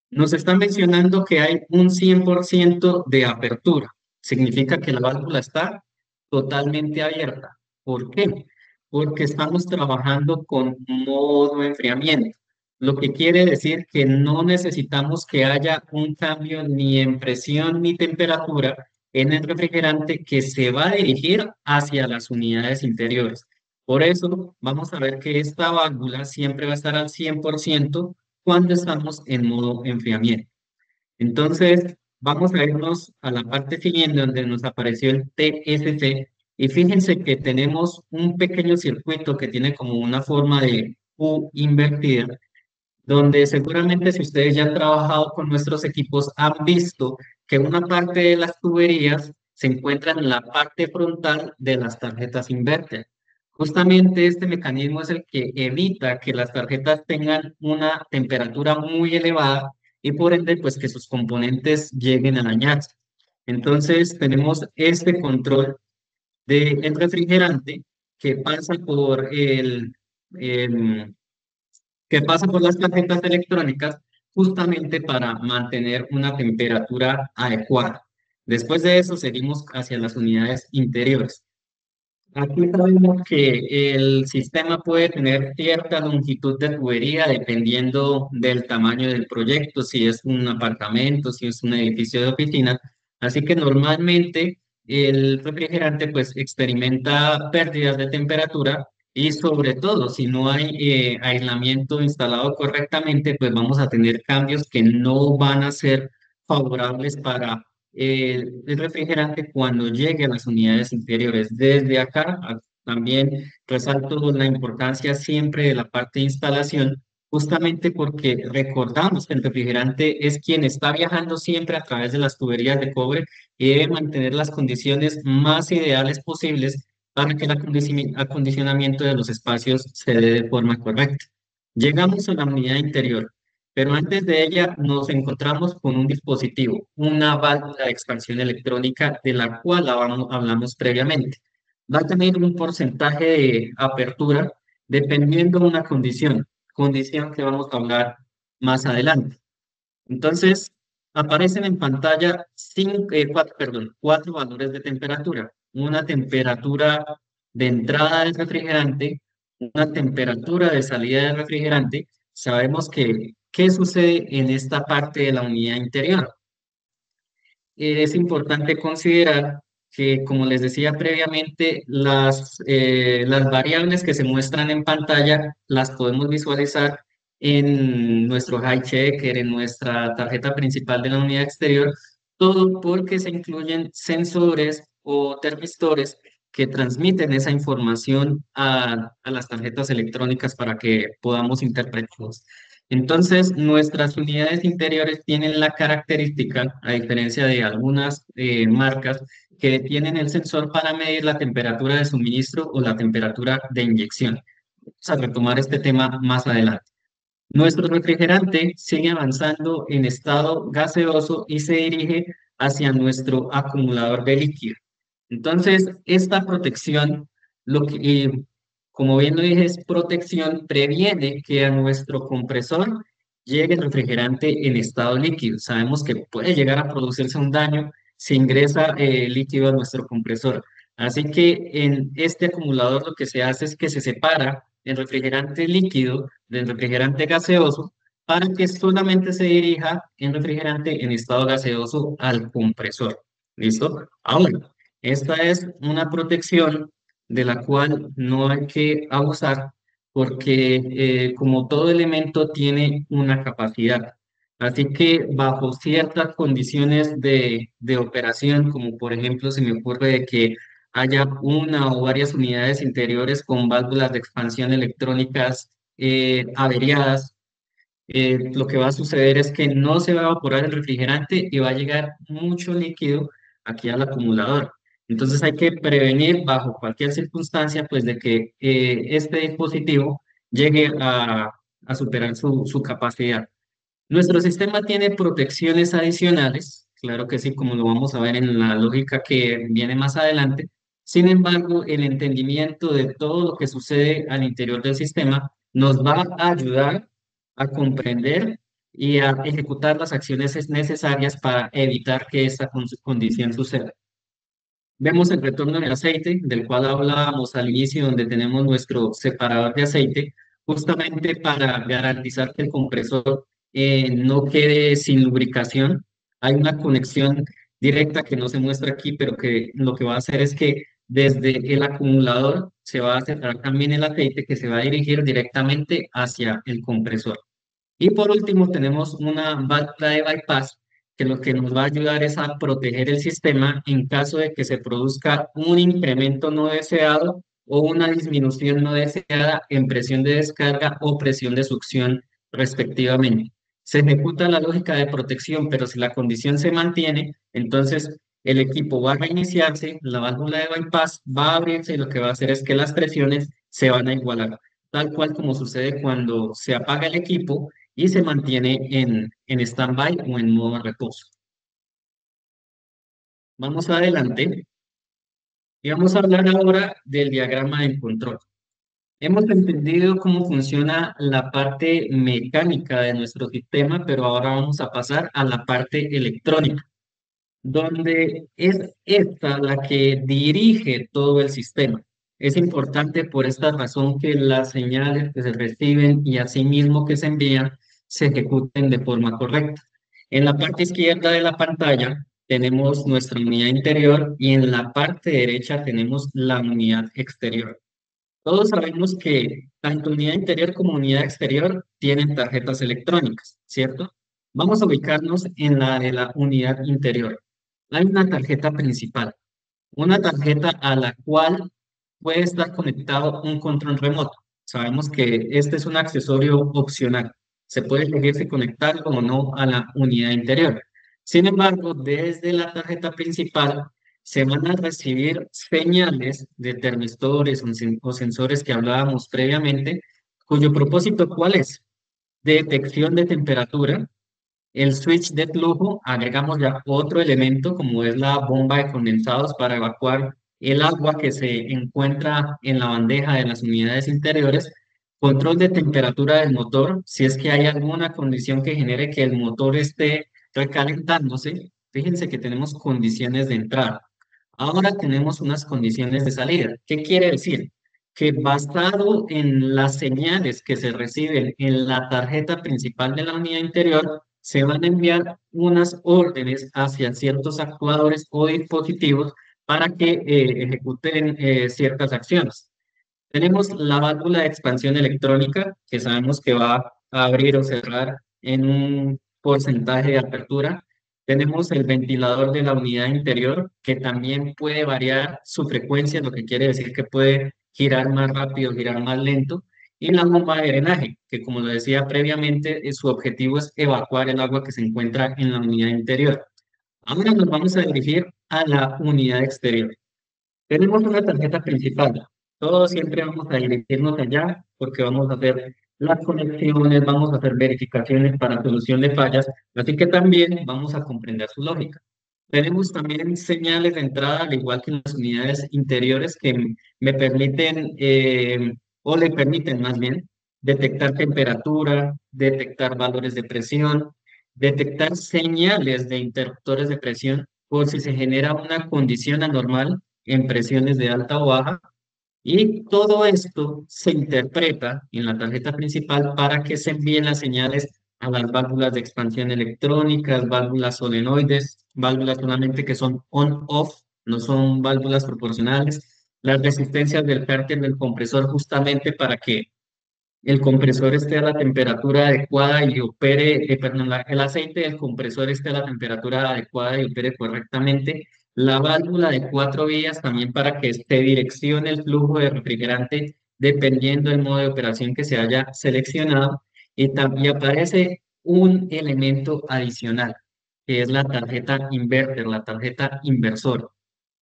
Speaker 1: Nos están mencionando que hay un 100% de apertura. Significa que la válvula está totalmente abierta. ¿Por qué? Porque estamos trabajando con modo enfriamiento, lo que quiere decir que no necesitamos que haya un cambio ni en presión ni temperatura en el refrigerante que se va a dirigir hacia las unidades interiores. Por eso vamos a ver que esta válvula siempre va a estar al 100% cuando estamos en modo enfriamiento. Entonces, vamos a irnos a la parte siguiente donde nos apareció el TSC y fíjense que tenemos un pequeño circuito que tiene como una forma de U invertida, donde seguramente si ustedes ya han trabajado con nuestros equipos han visto que una parte de las tuberías se encuentra en la parte frontal de las tarjetas inverter. Justamente este mecanismo es el que evita que las tarjetas tengan una temperatura muy elevada y por ende pues que sus componentes lleguen a dañarse. Entonces tenemos este control del refrigerante que pasa por el que pasa por las tarjetas electrónicas justamente para mantener una temperatura adecuada. Después de eso, seguimos hacia las unidades interiores. Aquí sabemos que el sistema puede tener cierta longitud de tubería dependiendo del tamaño del proyecto, si es un apartamento, si es un edificio de oficina. Así que normalmente el refrigerante pues experimenta pérdidas de temperatura y sobre todo si no hay aislamiento instalado correctamente, pues vamos a tener cambios que no van a ser favorables para el refrigerante cuando llegue a las unidades inferiores. Desde acá también resalto la importancia siempre de la parte de instalación, justamente porque recordamos que el refrigerante es quien está viajando siempre a través de las tuberías de cobre y debe mantener las condiciones más ideales posibles para que el acondicionamiento de los espacios se dé de forma correcta. Llegamos a la unidad interior. Pero antes de ella nos encontramos con un dispositivo, una válvula de expansión electrónica de la cual hablamos previamente. Va a tener un porcentaje de apertura dependiendo de una condición que vamos a hablar más adelante. Entonces, aparecen en pantalla cuatro valores de temperatura. Una temperatura de entrada del refrigerante, una temperatura de salida del refrigerante. Sabemos que, ¿qué sucede en esta parte de la unidad interior? Es importante considerar que, como les decía previamente, las variables que se muestran en pantalla las podemos visualizar en nuestro high checker, en nuestra tarjeta principal de la unidad exterior, todo porque se incluyen sensores o termistores que transmiten esa información a las tarjetas electrónicas para que podamos interpretarlos. Entonces, nuestras unidades interiores tienen la característica, a diferencia de algunas marcas, que tienen el sensor para medir la temperatura de suministro o la temperatura de inyección. Vamos a retomar este tema más adelante. Nuestro refrigerante sigue avanzando en estado gaseoso y se dirige hacia nuestro acumulador de líquido. Entonces, esta protección, como bien lo dije, es protección, previene que a nuestro compresor llegue el refrigerante en estado líquido. Sabemos que puede llegar a producirse un daño si ingresa líquido a nuestro compresor. Así que en este acumulador lo que se hace es que se separa el refrigerante líquido del refrigerante gaseoso para que solamente se dirija el refrigerante en estado gaseoso al compresor. ¿Listo? Ahora, esta es una protección de la cual no hay que abusar porque como todo elemento tiene una capacidad. Así que bajo ciertas condiciones de operación, como por ejemplo se me ocurre de que haya una o varias unidades interiores con válvulas de expansión electrónicas averiadas, lo que va a suceder es que no se va a evaporar el refrigerante y va a llegar mucho líquido aquí al acumulador. Entonces hay que prevenir bajo cualquier circunstancia, pues, de que este dispositivo llegue a superar su capacidad. Nuestro sistema tiene protecciones adicionales, claro que sí, como lo vamos a ver en la lógica que viene más adelante. Sin embargo, el entendimiento de todo lo que sucede al interior del sistema nos va a ayudar a comprender y a ejecutar las acciones necesarias para evitar que esta condición suceda. Vemos el retorno de aceite, del cual hablábamos al inicio, donde tenemos nuestro separador de aceite, justamente para garantizar que el compresor no quede sin lubricación. Hay una conexión directa que no se muestra aquí, pero que lo que va a hacer es que desde el acumulador se va a separar también el aceite que se va a dirigir directamente hacia el compresor. Y por último, tenemos una válvula de bypass que lo que nos va a ayudar es a proteger el sistema en caso de que se produzca un incremento no deseado o una disminución no deseada en presión de descarga o presión de succión respectivamente. Se ejecuta la lógica de protección, pero si la condición se mantiene, entonces el equipo va a reiniciarse, la válvula de bypass va a abrirse y lo que va a hacer es que las presiones se van a igualar, tal cual como sucede cuando se apaga el equipo y se mantiene en stand-by o en modo reposo. Vamos adelante y vamos a hablar ahora del diagrama de control. Hemos entendido cómo funciona la parte mecánica de nuestro sistema, pero ahora vamos a pasar a la parte electrónica, donde es esta la que dirige todo el sistema. Es importante por esta razón que las señales que se reciben y asimismo que se envían se ejecuten de forma correcta. En la parte izquierda de la pantalla tenemos nuestra unidad interior y en la parte derecha tenemos la unidad exterior. Todos sabemos que tanto unidad interior como unidad exterior tienen tarjetas electrónicas, ¿cierto? Vamos a ubicarnos en la de la unidad interior. Hay una tarjeta principal, una tarjeta a la cual puede estar conectado un control remoto. Sabemos que este es un accesorio opcional. Se puede elegir si conectarlo o no a la unidad interior. Sin embargo, desde la tarjeta principal se van a recibir señales de termistores o sensores que hablábamos previamente, cuyo propósito, ¿cuál es? Detección de temperatura. El switch de flujo, agregamos ya otro elemento como es la bomba de condensados para evacuar el agua que se encuentra en la bandeja de las unidades interiores. Control de temperatura del motor, si es que hay alguna condición que genere que el motor esté recalentándose. Fíjense que tenemos condiciones de entrada. Ahora tenemos unas condiciones de salida. ¿Qué quiere decir? Que basado en las señales que se reciben en la tarjeta principal de la unidad interior, se van a enviar unas órdenes hacia ciertos actuadores o dispositivos para que ejecuten ciertas acciones. Tenemos la válvula de expansión electrónica, que sabemos que va a abrir o cerrar en un porcentaje de apertura. Tenemos el ventilador de la unidad interior, que también puede variar su frecuencia, lo que quiere decir que puede girar más rápido, girar más lento. Y la bomba de drenaje, que como lo decía previamente, su objetivo es evacuar el agua que se encuentra en la unidad interior. Ahora nos vamos a dirigir a la unidad exterior. Tenemos una tarjeta principal. Todos siempre vamos a dirigirnos allá porque vamos a hacer las conexiones, vamos a hacer verificaciones para solución de fallas, así que también vamos a comprender su lógica. Tenemos también señales de entrada, al igual que en las unidades interiores, que me permiten, o le permiten más bien, detectar temperatura, detectar valores de presión, detectar señales de interruptores de presión por si se genera una condición anormal en presiones de alta o baja, y todo esto se interpreta en la tarjeta principal para que se envíen las señales a las válvulas de expansión electrónicas, válvulas solenoides, válvulas solamente que son on-off, no son válvulas proporcionales, las resistencias del cárter del compresor justamente para que el compresor esté a la temperatura adecuada y opere, perdón, el aceite del compresor esté a la temperatura adecuada y opere correctamente. La válvula de 4 vías también para que este direccione el flujo de refrigerante dependiendo del modo de operación que se haya seleccionado. Y también aparece un elemento adicional, que es la tarjeta inverter, la tarjeta inversor.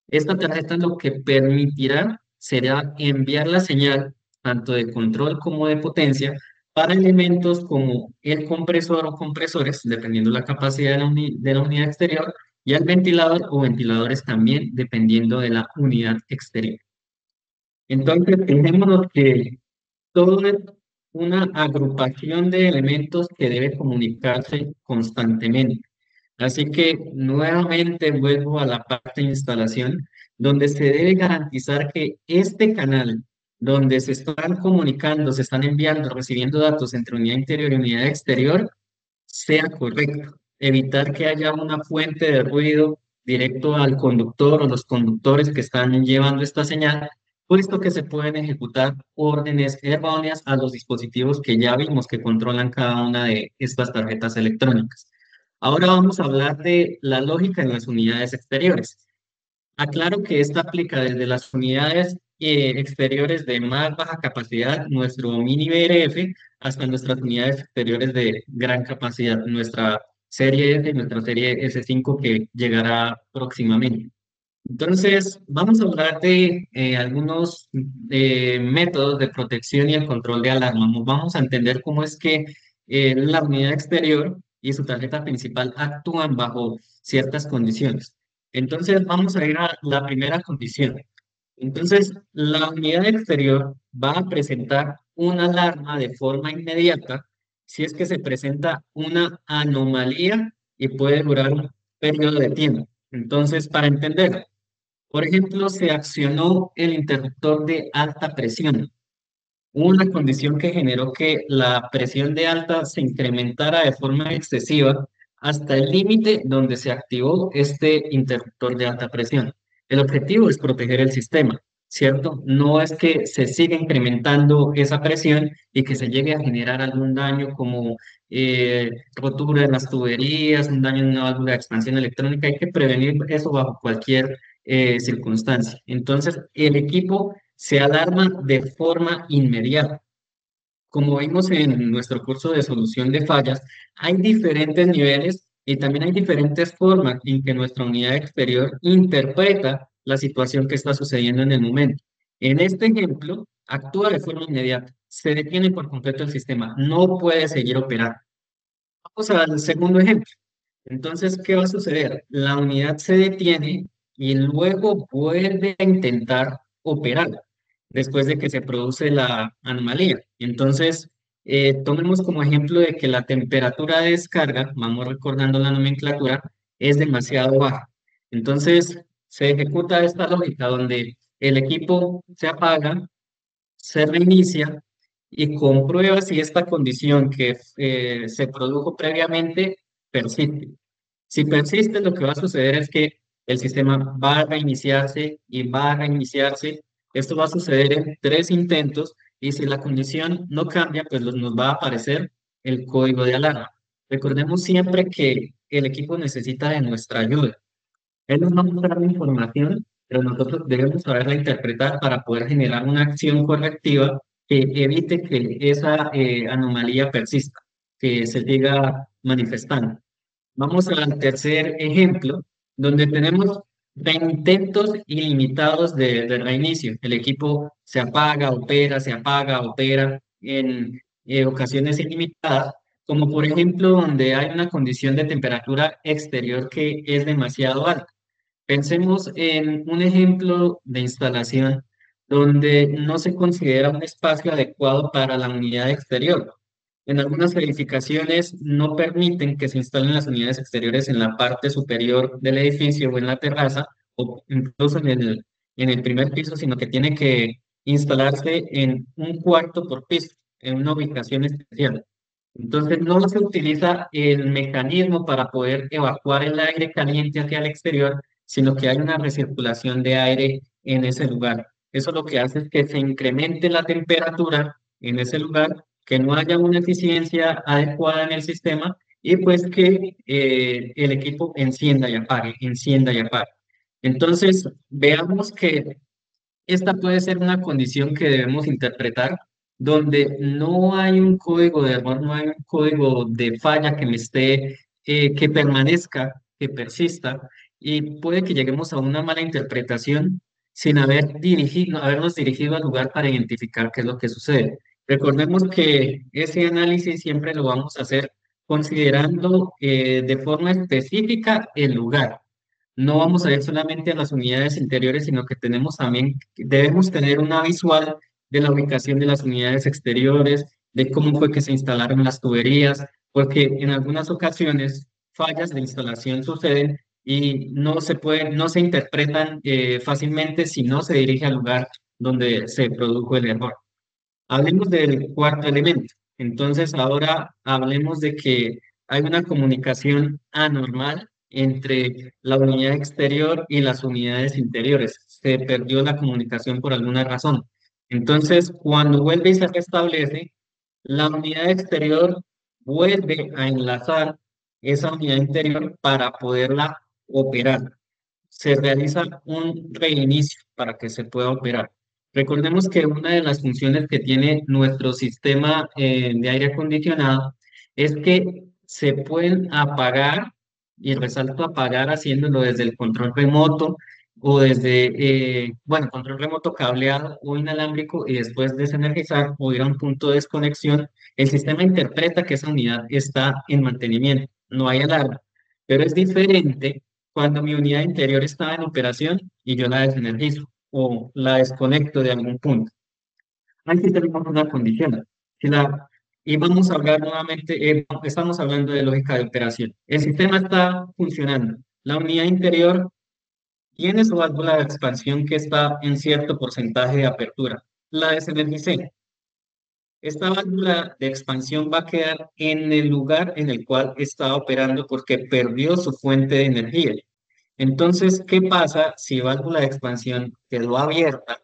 Speaker 1: Esta tarjeta lo que permitirá será enviar la señal tanto de control como de potencia para elementos como el compresor o compresores, dependiendo la capacidad de la unidad exterior, y al ventilador o ventiladores también, dependiendo de la unidad exterior. Entonces, fijémonos que todo es una agrupación de elementos que debe comunicarse constantemente. Así que nuevamente vuelvo a la parte de instalación, donde se debe garantizar que este canal, donde se están comunicando, se están enviando, recibiendo datos entre unidad interior y unidad exterior, sea correcto. Evitar que haya una fuente de ruido directo al conductor o los conductores que están llevando esta señal, puesto que se pueden ejecutar órdenes erróneas a los dispositivos que ya vimos que controlan cada una de estas tarjetas electrónicas. Ahora vamos a hablar de la lógica en las unidades exteriores. Aclaro que esta aplica desde las unidades exteriores de más baja capacidad, nuestro mini BRF, hasta nuestras unidades exteriores de gran capacidad, nuestra serie S y nuestra serie S5 que llegará próximamente. Entonces, vamos a hablar de algunos métodos de protección y el control de alarma. Vamos a entender cómo es que la unidad exterior y su tarjeta principal actúan bajo ciertas condiciones. Entonces, vamos a ir a la primera condición. Entonces, la unidad exterior va a presentar una alarma de forma inmediata si es que se presenta una anomalía y puede durar un periodo de tiempo. Entonces, para entender, por ejemplo, se accionó el interruptor de alta presión, una condición que generó que la presión de alta se incrementara de forma excesiva hasta el límite donde se activó este interruptor de alta presión. El objetivo es proteger el sistema, ¿cierto? No es que se siga incrementando esa presión y que se llegue a generar algún daño como rotura en las tuberías, un daño en una válvula de expansión electrónica. Hay que prevenir eso bajo cualquier circunstancia. Entonces, el equipo se alarma de forma inmediata. Como vimos en nuestro curso de solución de fallas, hay diferentes niveles y también hay diferentes formas en que nuestra unidad exterior interpreta la situación que está sucediendo en el momento. En este ejemplo, actúa de forma inmediata, se detiene por completo el sistema, no puede seguir operando. Vamos al segundo ejemplo. Entonces, ¿qué va a suceder? La unidad se detiene y luego vuelve a intentar operar después de que se produce la anomalía. Entonces, tomemos como ejemplo de que la temperatura de descarga, vamos recordando la nomenclatura, es demasiado baja. Entonces, se ejecuta esta lógica donde el equipo se apaga, se reinicia y comprueba si esta condición que se produjo previamente persiste. Si persiste, lo que va a suceder es que el sistema va a reiniciarse y va a reiniciarse. Esto va a suceder en 3 intentos y si la condición no cambia, pues nos va a aparecer el código de alarma. Recordemos siempre que el equipo necesita de nuestra ayuda. Él nos va a mostrar la información, pero nosotros debemos saberla interpretar para poder generar una acción correctiva que evite que esa anomalía persista, que se siga manifestando. Vamos al tercer ejemplo, donde tenemos intentos ilimitados de reinicio. El equipo se apaga, opera en ocasiones ilimitadas, como por ejemplo donde hay una condición de temperatura exterior que es demasiado alta. Pensemos en un ejemplo de instalación donde no se considera un espacio adecuado para la unidad exterior. En algunas verificaciones no permiten que se instalen las unidades exteriores en la parte superior del edificio o en la terraza o incluso en el primer piso, sino que tiene que instalarse en un cuarto por piso, en una ubicación especial. Entonces no se utiliza el mecanismo para poder evacuar el aire caliente hacia el exterior, sino que hay una recirculación de aire en ese lugar. Eso lo que hace es que se incremente la temperatura en ese lugar, que no haya una eficiencia adecuada en el sistema y pues que el equipo encienda y apague, encienda y apague. Entonces, veamos que esta puede ser una condición que debemos interpretar donde no hay un código de error, no hay un código de falla que me esté, que permanezca, que persista, y puede que lleguemos a una mala interpretación sin habernos dirigido al lugar para identificar qué es lo que sucede. Recordemos que ese análisis siempre lo vamos a hacer considerando de forma específica el lugar. no vamos a ir solamente a las unidades interiores, sino que debemos tener una visual de la ubicación de las unidades exteriores, de cómo fue que se instalaron las tuberías, porque en algunas ocasiones fallas de instalación suceden y no se interpretan fácilmente si no se dirige al lugar donde se produjo el error. Hablemos del cuarto elemento. Entonces, ahora hablemos de que hay una comunicación anormal entre la unidad exterior y las unidades interiores. Se perdió la comunicación por alguna razón. Entonces, cuando vuelve y se restablece, la unidad exterior vuelve a enlazar esa unidad interior para poderla operar. Se realiza un reinicio para que se pueda operar. Recordemos que una de las funciones que tiene nuestro sistema de aire acondicionado es que se pueden apagar, y resalto apagar haciéndolo desde el control remoto o desde, bueno, control remoto cableado o inalámbrico y después desenergizar o ir a un punto de desconexión. El sistema interpreta que esa unidad está en mantenimiento, no hay alarma, pero es diferente cuando mi unidad interior está en operación y yo la desenergizo o la desconecto de algún punto. Aquí tenemos una condición. Si la, y vamos a hablar nuevamente, estamos hablando de lógica de operación. El sistema está funcionando. La unidad interior tiene su válvula de expansión que está en cierto porcentaje de apertura. La desenergicé. Esta válvula de expansión va a quedar en el lugar en el cual está operando porque perdió su fuente de energía. Entonces, ¿qué pasa si válvula de expansión quedó abierta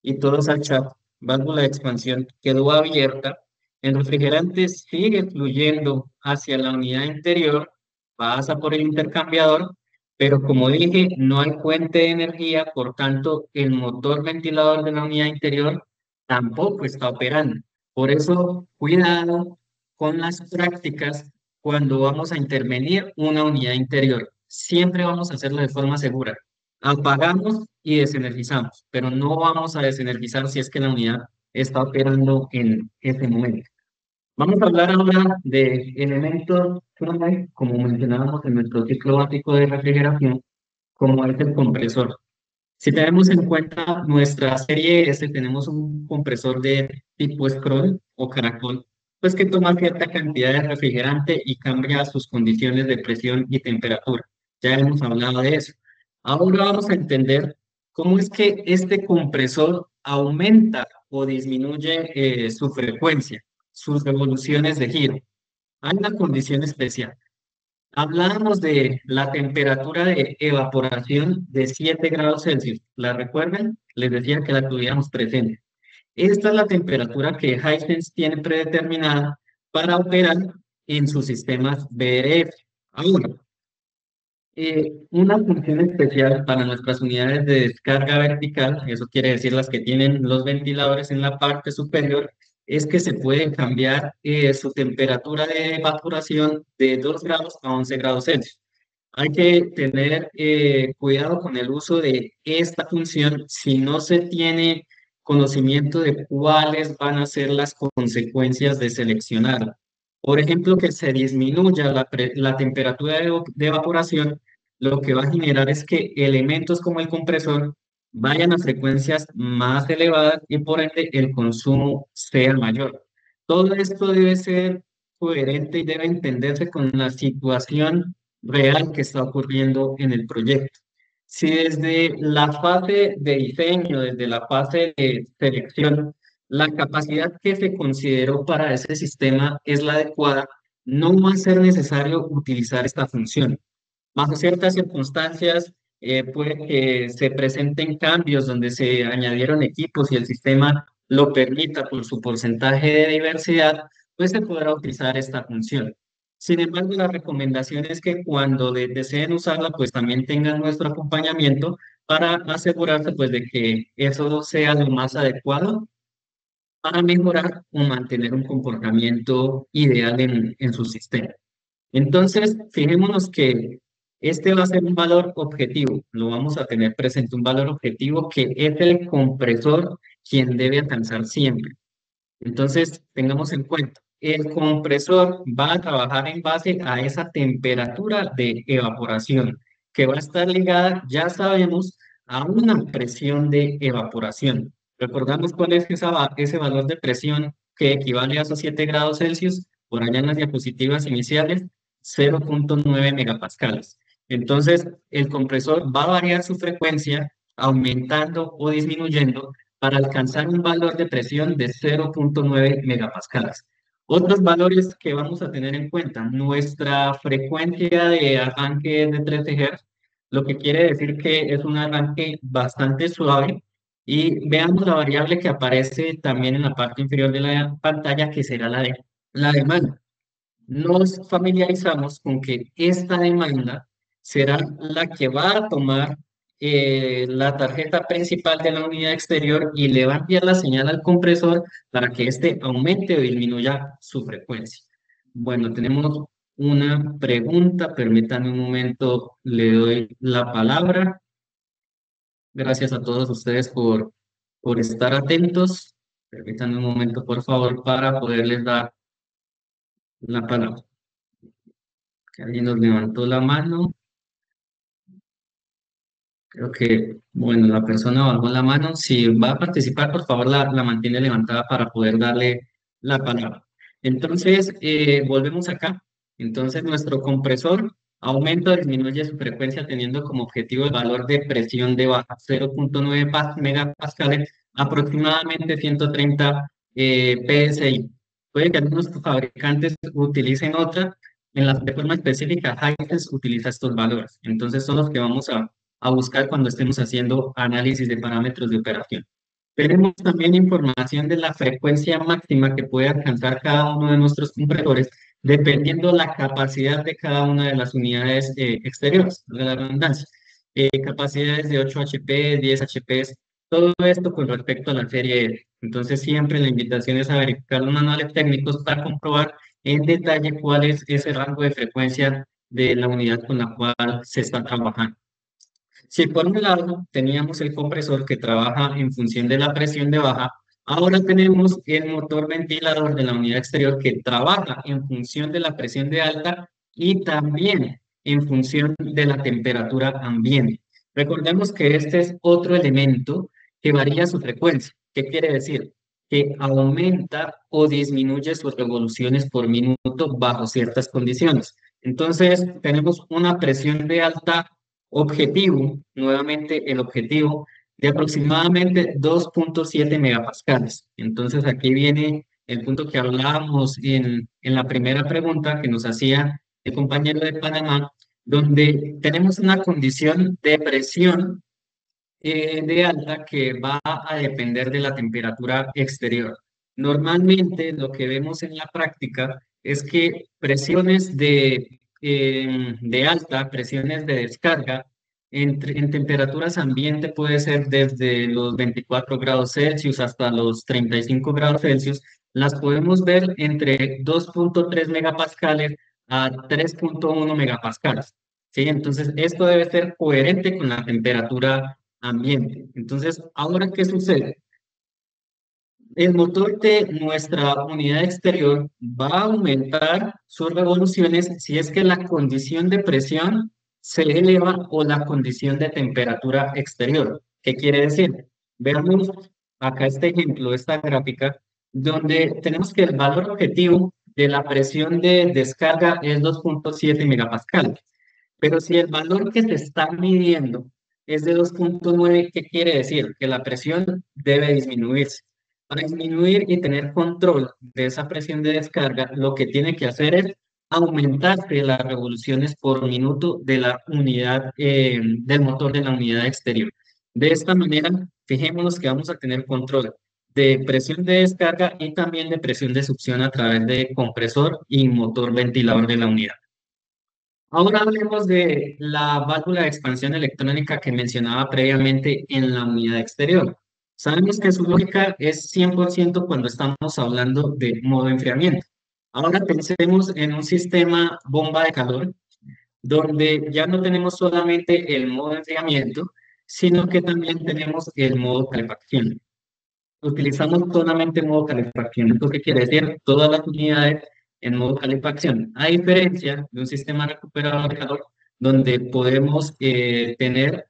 Speaker 1: y todos al chat, válvula de expansión quedó abierta, el refrigerante sigue fluyendo hacia la unidad interior, pasa por el intercambiador, pero como dije, no hay fuente de energía, por tanto, el motor ventilador de la unidad interior tampoco está operando. Por eso, cuidado con las prácticas cuando vamos a intervenir una unidad interior. Siempre vamos a hacerlo de forma segura. Apagamos y desenergizamos, pero no vamos a desenergizar si es que la unidad está operando en ese momento. Vamos a hablar ahora de elementos clave, como mencionábamos en nuestro ciclo básico de refrigeración, como es el compresor. Si tenemos en cuenta nuestra serie S, tenemos un compresor de tipo scroll o caracol, pues que toma cierta cantidad de refrigerante y cambia sus condiciones de presión y temperatura. Ya hemos hablado de eso. Ahora vamos a entender cómo es que este compresor aumenta o disminuye su frecuencia, sus revoluciones de giro. Hay una condición especial. Hablábamos de la temperatura de evaporación de 7 grados Celsius. ¿La recuerdan? Les decía que la tuviéramos presente. Esta es la temperatura que Hisense tiene predeterminada para operar en sus sistemas BRF. Ahora, una función especial para nuestras unidades de descarga vertical, eso quiere decir las que tienen los ventiladores en la parte superior, es que se puede cambiar su temperatura de evaporación de 2 grados a 11 grados Celsius. Hay que tener cuidado con el uso de esta función si no se tiene conocimiento de cuáles van a ser las consecuencias de seleccionarla. Por ejemplo, que se disminuya la temperatura de evaporación, lo que va a generar es que elementos como el compresor vayan a frecuencias más elevadas y por ende el consumo sea mayor. Todo esto debe ser coherente y debe entenderse con la situación real que está ocurriendo en el proyecto. Si desde la fase de diseño, desde la fase de selección, la capacidad que se consideró para ese sistema es la adecuada, no va a ser necesario utilizar esta función. Bajo ciertas circunstancias, puede que se presenten cambios donde se añadieron equipos y el sistema lo permita por su porcentaje de diversidad, pues se podrá utilizar esta función. Sin embargo, la recomendación es que cuando deseen usarla, pues también tengan nuestro acompañamiento para asegurarse pues de que eso sea lo más adecuado para mejorar o mantener un comportamiento ideal en su sistema. Entonces, fijémonos que este va a ser un valor objetivo, lo vamos a tener presente, un valor objetivo que es el compresor quien debe alcanzar siempre. Entonces, tengamos en cuenta, el compresor va a trabajar en base a esa temperatura de evaporación. que va a estar ligada, ya sabemos, a una presión de evaporación. Recordamos cuál es ese valor de presión que equivale a esos 7 grados Celsius, por allá en las diapositivas iniciales, 0,9 megapascales. Entonces, el compresor va a variar su frecuencia, aumentando o disminuyendo, para alcanzar un valor de presión de 0,9 megapascales. Otros valores que vamos a tener en cuenta, nuestra frecuencia de arranque es de 13 Hz, lo que quiere decir que es un arranque bastante suave. Y veamos la variable que aparece también en la parte inferior de la pantalla, que será la demanda. Nos familiarizamos con que esta demanda será la que va a tomar la tarjeta principal de la unidad exterior y le va a enviar la señal al compresor para que éste aumente o disminuya su frecuencia. Bueno, tenemos una pregunta, permítanme un momento, le doy la palabra. Gracias a todos ustedes por estar atentos. Permítanme un momento, por favor, para poderles dar la palabra. Que alguien nos levantó la mano. Creo que, bueno, la persona bajó la mano. Si va a participar, por favor, la mantiene levantada para poder darle la palabra. Entonces, volvemos acá. Entonces, nuestro compresor aumenta o disminuye su frecuencia teniendo como objetivo el valor de presión de baja, 0,9 megapascales, aproximadamente 130 PSI. Puede que algunos fabricantes utilicen otra. En la de forma específica, Hisense utiliza estos valores. Entonces, son los que vamos a buscar cuando estemos haciendo análisis de parámetros de operación. Tenemos también información de la frecuencia máxima que puede alcanzar cada uno de nuestros compresores, dependiendo la capacidad de cada una de las unidades exteriores, de la redundancia. Capacidades de 8 HP, 10 HP, todo esto con respecto a la serie L. Entonces, siempre la invitación es a verificar los manuales técnicos para comprobar en detalle cuál es ese rango de frecuencia de la unidad con la cual se está trabajando. Si por un lado teníamos el compresor que trabaja en función de la presión de baja, ahora tenemos el motor ventilador de la unidad exterior que trabaja en función de la presión de alta y también en función de la temperatura ambiente. Recordemos que este es otro elemento que varía su frecuencia. ¿Qué quiere decir? Que aumenta o disminuye sus revoluciones por minuto bajo ciertas condiciones. Entonces, tenemos una presión de alta objetivo, nuevamente el objetivo, de aproximadamente 2,7 megapascales. Entonces aquí viene el punto que hablábamos en la primera pregunta que nos hacía el compañero de Panamá, donde tenemos una condición de presión de alta que va a depender de la temperatura exterior. Normalmente lo que vemos en la práctica es que presiones de alta, presiones de descarga, en temperaturas ambiente puede ser desde los 24 grados Celsius hasta los 35 grados Celsius, las podemos ver entre 2,3 megapascales a 3,1 megapascales. ¿Sí? Entonces, esto debe ser coherente con la temperatura ambiente. Entonces, ¿ahora qué sucede? El motor de nuestra unidad exterior va a aumentar sus revoluciones si es que la condición de presión se eleva o la condición de temperatura exterior. ¿Qué quiere decir? Veamos acá este ejemplo, esta gráfica, donde tenemos que el valor objetivo de la presión de descarga es 2,7 megapascales. Pero si el valor que se está midiendo es de 2,9, ¿qué quiere decir? Que la presión debe disminuirse. Para disminuir y tener control de esa presión de descarga, lo que tiene que hacer es aumentarse las revoluciones por minuto de la unidad, del motor de la unidad exterior. De esta manera, fijémonos que vamos a tener control de presión de descarga y también de presión de succión a través de compresor y motor ventilador de la unidad. Ahora hablemos de la válvula de expansión electrónica que mencionaba previamente en la unidad exterior. Sabemos que su lógica es 100% cuando estamos hablando de modo enfriamiento. Ahora pensemos en un sistema bomba de calor, donde ya no tenemos solamente el modo enfriamiento, sino que también tenemos el modo calefacción. Utilizamos solamente modo calefacción. ¿Esto qué quiere decir? Todas las unidades en modo calefacción. A diferencia de un sistema recuperador de calor, donde podemos tener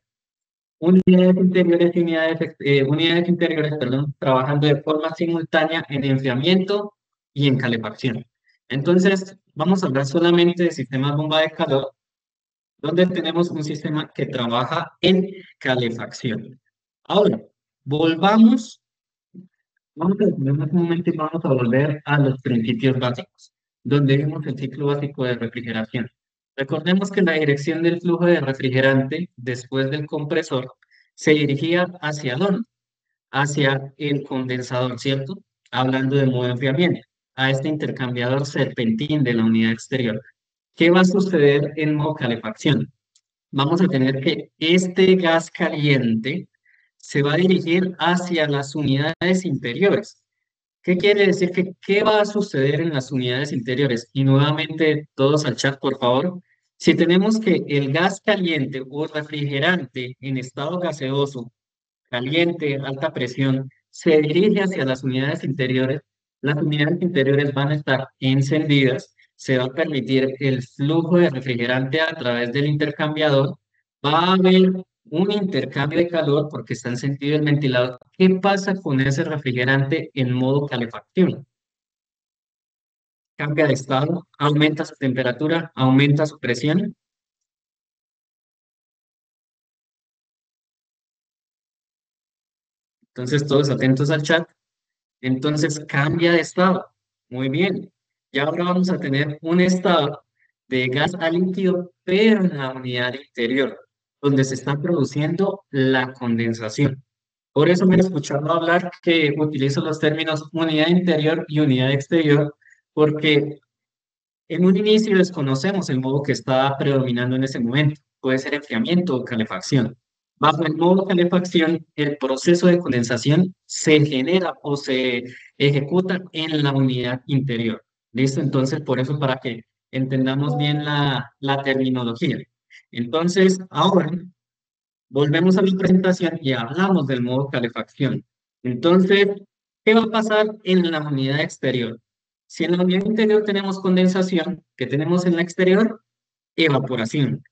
Speaker 1: unidades interiores y unidades interiores, perdón, trabajando de forma simultánea en enfriamiento y en calefacción. Entonces, vamos a hablar solamente de sistemas bomba de calor, donde tenemos un sistema que trabaja en calefacción. Ahora, volvamos, vamos a detenernos un momento y vamos a volver a los principios básicos, donde vimos el ciclo básico de refrigeración. Recordemos que la dirección del flujo de refrigerante después del compresor se dirigía hacia dónde, hacia el condensador, ¿cierto? Hablando de modo de enfriamiento, a este intercambiador serpentín de la unidad exterior. ¿Qué va a suceder en modo calefacción? Vamos a tener que este gas caliente se va a dirigir hacia las unidades interiores. ¿Qué quiere decir? ¿Qué va a suceder en las unidades interiores? Y nuevamente, todos al chat, por favor. Si tenemos que el gas caliente o refrigerante en estado gaseoso caliente, alta presión, se dirige hacia las unidades interiores van a estar encendidas, se va a permitir el flujo de refrigerante a través del intercambiador, va a haber un intercambio de calor porque está encendido el ventilador. ¿Qué pasa con ese refrigerante en modo calefacción? Cambia de estado, aumenta su temperatura, aumenta su presión. Entonces, todos atentos al chat. Entonces cambia de estado. Muy bien. Y ahora vamos a tener un estado de gas a líquido, pero en la unidad interior, donde se está produciendo la condensación. Por eso me he escuchado hablar que utilizo los términos unidad interior y unidad exterior, porque en un inicio desconocemos el modo que está predominando en ese momento. Puede ser enfriamiento o calefacción. Bajo el modo calefacción, el proceso de condensación se genera o se ejecuta en la unidad interior. ¿Listo? Entonces, por eso, para que entendamos bien la terminología. Entonces, ahora volvemos a la presentación y hablamos del modo calefacción. Entonces, ¿qué va a pasar en la unidad exterior? Si en la unidad interior tenemos condensación, ¿qué tenemos en la exterior? Evaporación.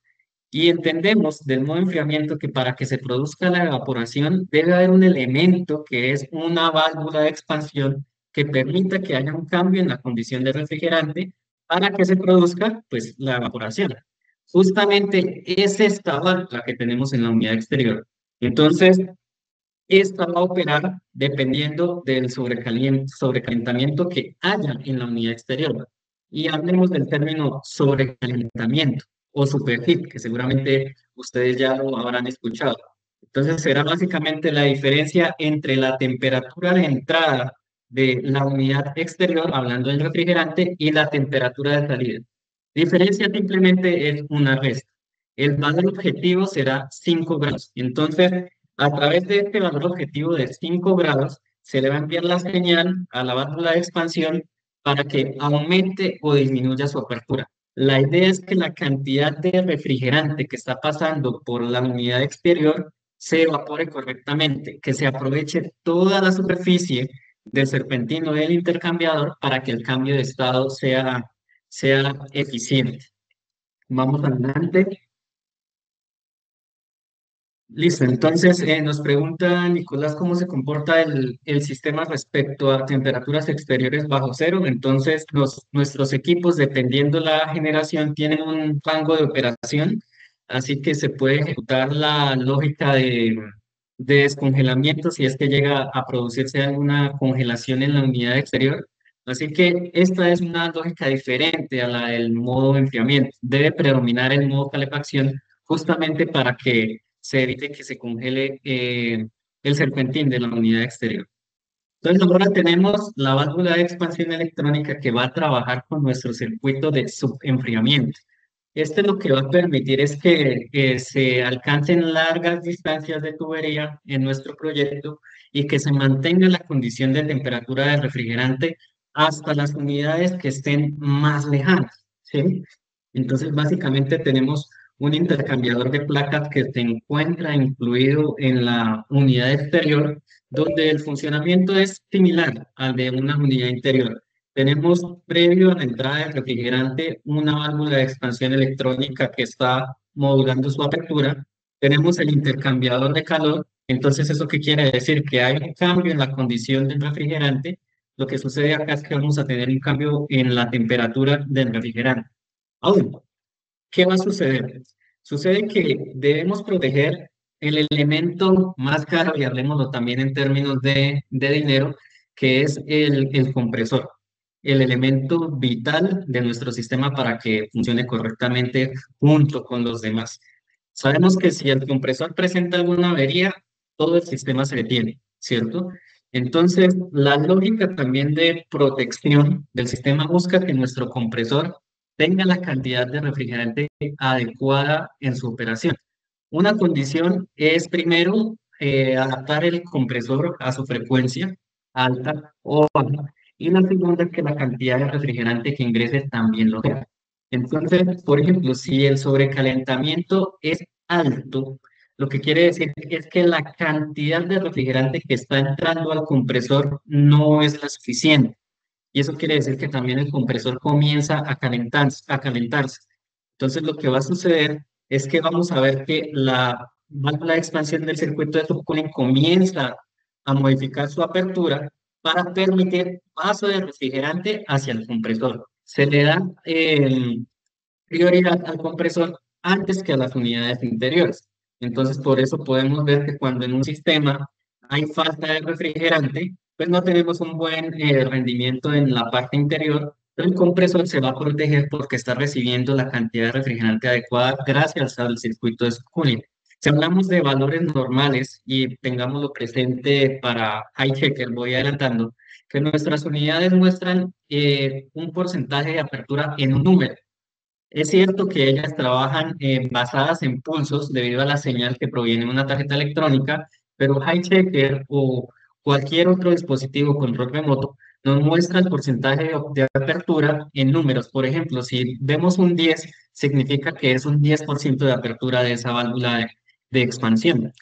Speaker 1: Y entendemos del modo enfriamiento que para que se produzca la evaporación debe haber un elemento que es una válvula de expansión que permita que haya un cambio en la condición de refrigerante para que se produzca pues la evaporación. Justamente es esta válvula que tenemos en la unidad exterior. Entonces, esta va a operar dependiendo del sobrecalentamiento que haya en la unidad exterior. Y hablemos del término sobrecalentamiento o superheat, que seguramente ustedes ya lo habrán escuchado. Entonces será básicamente la diferencia entre la temperatura de entrada de la unidad exterior, hablando del refrigerante, y la temperatura de salida. Diferencia simplemente es una resta. El valor objetivo será 5 grados. Entonces, a través de este valor objetivo de 5 grados, se le va a enviar la señal a la válvula de expansión para que aumente o disminuya su apertura. La idea es que la cantidad de refrigerante que está pasando por la unidad exterior se evapore correctamente, que se aproveche toda la superficie del serpentino del intercambiador para que el cambio de estado sea eficiente. Vamos adelante. Listo, entonces nos pregunta Nicolás cómo se comporta el sistema respecto a temperaturas exteriores bajo cero. Entonces, nuestros equipos, dependiendo la generación, tienen un rango de operación, así que se puede ejecutar la lógica de descongelamiento si es que llega a producirse alguna congelación en la unidad exterior. Así que esta es una lógica diferente a la del modo enfriamiento. Debe predominar el modo calefacción justamente para que se evite que se congele el serpentín de la unidad exterior. Entonces ahora tenemos la válvula de expansión electrónica que va a trabajar con nuestro circuito de subenfriamiento. Este lo que va a permitir es que se alcancen largas distancias de tubería en nuestro proyecto y que se mantenga la condición de temperatura del refrigerante hasta las unidades que estén más lejanas, ¿sí? Entonces, básicamente tenemos un intercambiador de placas que se encuentra incluido en la unidad exterior, donde el funcionamiento es similar al de una unidad interior. Tenemos previo a la entrada del refrigerante una válvula de expansión electrónica que está modulando su apertura. Tenemos el intercambiador de calor. Entonces, ¿eso qué quiere decir? Que hay un cambio en la condición del refrigerante. Lo que sucede acá es que vamos a tener un cambio en la temperatura del refrigerante. Ahora, ¿qué va a suceder? Sucede que debemos proteger el elemento más caro, y hablemoslo también en términos de dinero, que es el compresor, el elemento vital de nuestro sistema para que funcione correctamente junto con los demás. Sabemos que si el compresor presenta alguna avería, todo el sistema se detiene, ¿cierto? Entonces, la lógica también de protección del sistema busca que nuestro compresor tenga la cantidad de refrigerante adecuada en su operación. Una condición es primero adaptar el compresor a su frecuencia alta o baja, y la segunda es que la cantidad de refrigerante que ingrese también lo sea. Entonces, por ejemplo, si el sobrecalentamiento es alto, lo que quiere decir es que la cantidad de refrigerante que está entrando al compresor no es la suficiente. Y eso quiere decir que también el compresor comienza a calentarse. Entonces, lo que va a suceder es que vamos a ver que la válvula de expansión del circuito de subcooling comienza a modificar su apertura para permitir paso de refrigerante hacia el compresor. Se le da prioridad al compresor antes que a las unidades interiores. Entonces, por eso podemos ver que cuando en un sistema hay falta de refrigerante, pues no tenemos un buen rendimiento en la parte interior, pero el compresor se va a proteger porque está recibiendo la cantidad de refrigerante adecuada gracias al circuito de cooling. Si hablamos de valores normales y tengámoslo presente para high checker, voy adelantando, que nuestras unidades muestran un porcentaje de apertura en un número. Es cierto que ellas trabajan basadas en pulsos debido a la señal que proviene de una tarjeta electrónica, pero Highchecker o cualquier otro dispositivo control remoto nos muestra el porcentaje de apertura en números. Por ejemplo, si vemos un 10, significa que es un 10% de apertura de esa válvula de expansión.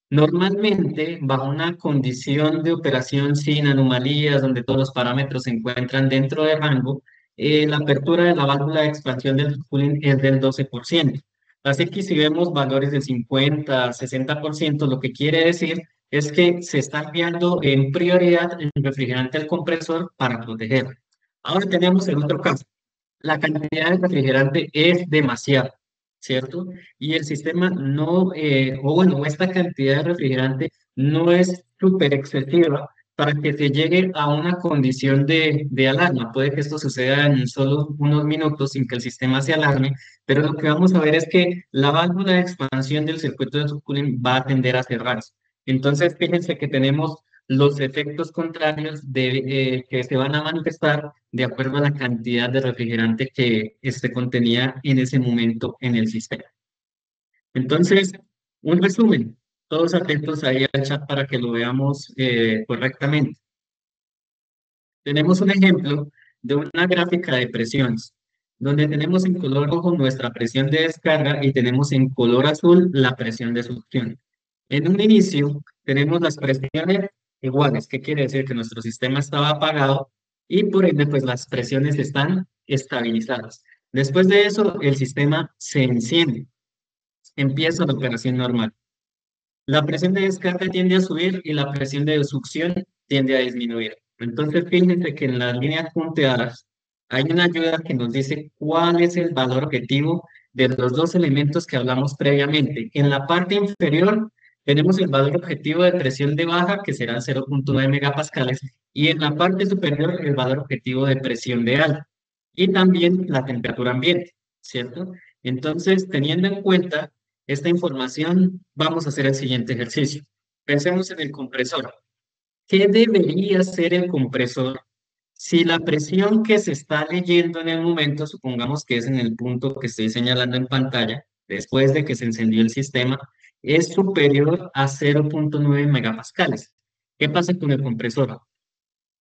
Speaker 1: Normalmente, bajo una condición de operación sin anomalías, donde todos los parámetros se encuentran dentro de rango, la apertura de la válvula de expansión del cooling es del 12%. Así que si vemos valores del 50, 60%, lo que quiere decir es que se está enviando en prioridad el refrigerante al compresor para proteger. Ahora tenemos el otro caso. La cantidad de refrigerante es demasiada, ¿cierto? Y el sistema no, o bueno, esta cantidad de refrigerante no es súper excesiva para que se llegue a una condición de alarma. Puede que esto suceda en solo unos minutos sin que el sistema se alarme, pero lo que vamos a ver es que la válvula de expansión del circuito de subcooling va a tender a cerrarse. Entonces, fíjense que tenemos los efectos contrarios que se van a manifestar de acuerdo a la cantidad de refrigerante que esté contenida en ese momento en el sistema. Entonces, un resumen, todos atentos ahí al chat para que lo veamos correctamente. Tenemos un ejemplo de una gráfica de presiones, donde tenemos en color rojo nuestra presión de descarga y tenemos en color azul la presión de succión. En un inicio tenemos las presiones iguales, que quiere decir que nuestro sistema estaba apagado y por ende pues las presiones están estabilizadas. Después de eso el sistema se enciende, empieza la operación normal. La presión de descarga tiende a subir y la presión de succión tiende a disminuir. Entonces, fíjense que en las líneas punteadas hay una ayuda que nos dice cuál es el valor objetivo de los dos elementos que hablamos previamente. En la parte inferior tenemos el valor objetivo de presión de baja, que serán 0.9 megapascales, y en la parte superior el valor objetivo de presión de alta, y también la temperatura ambiente, ¿cierto? Entonces, teniendo en cuenta esta información, vamos a hacer el siguiente ejercicio. Pensemos en el compresor. ¿Qué debería ser el compresor si la presión que se está leyendo en el momento, supongamos que es en el punto que estoy señalando en pantalla, después de que se encendió el sistema, es superior a 0.9 megapascales? ¿Qué pasa con el compresor?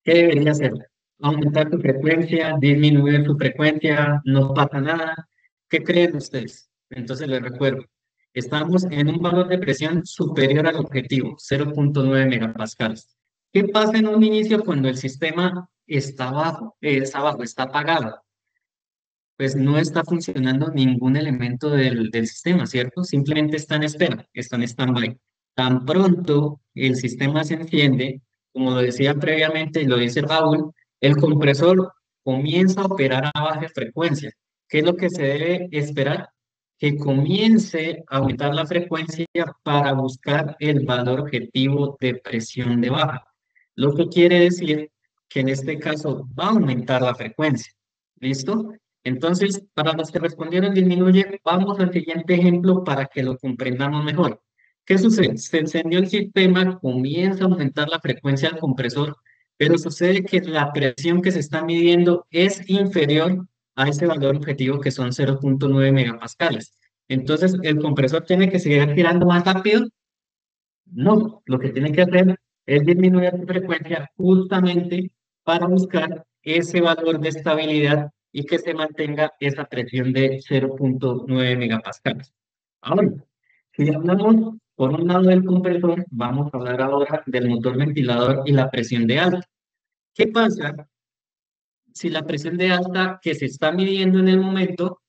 Speaker 1: ¿Qué debería hacer? ¿Aumentar su frecuencia? ¿Disminuir su frecuencia? ¿No pasa nada? ¿Qué creen ustedes? Entonces les recuerdo, estamos en un valor de presión superior al objetivo, 0.9 megapascales. ¿Qué pasa en un inicio cuando el sistema está bajo, está apagado? pues no está funcionando ningún elemento del sistema, ¿cierto? Simplemente está en espera, está en stand-by. Tan pronto el sistema se enciende, como lo decía previamente y lo dice Raúl, el compresor comienza a operar a baja frecuencia. ¿Qué es lo que se debe esperar? Que comience a aumentar la frecuencia para buscar el valor objetivo de presión de baja. Lo que quiere decir que en este caso va a aumentar la frecuencia. ¿Listo? Entonces, para los que respondieron disminuye, vamos al siguiente ejemplo para que lo comprendamos mejor. ¿Qué sucede? Se encendió el sistema, comienza a aumentar la frecuencia del compresor, pero sucede que la presión que se está midiendo es inferior a ese valor objetivo que son 0,9 megapascales. Entonces, ¿el compresor tiene que seguir girando más rápido? No, lo que tiene que hacer es disminuir su frecuencia justamente para buscar ese valor de estabilidad y que se mantenga esa presión de 0,9 megapascales. Ahora, si hablamos por un lado del compresor, vamos a hablar ahora del motor ventilador y la presión de alta. ¿Qué pasa si la presión de alta que se está midiendo en el momento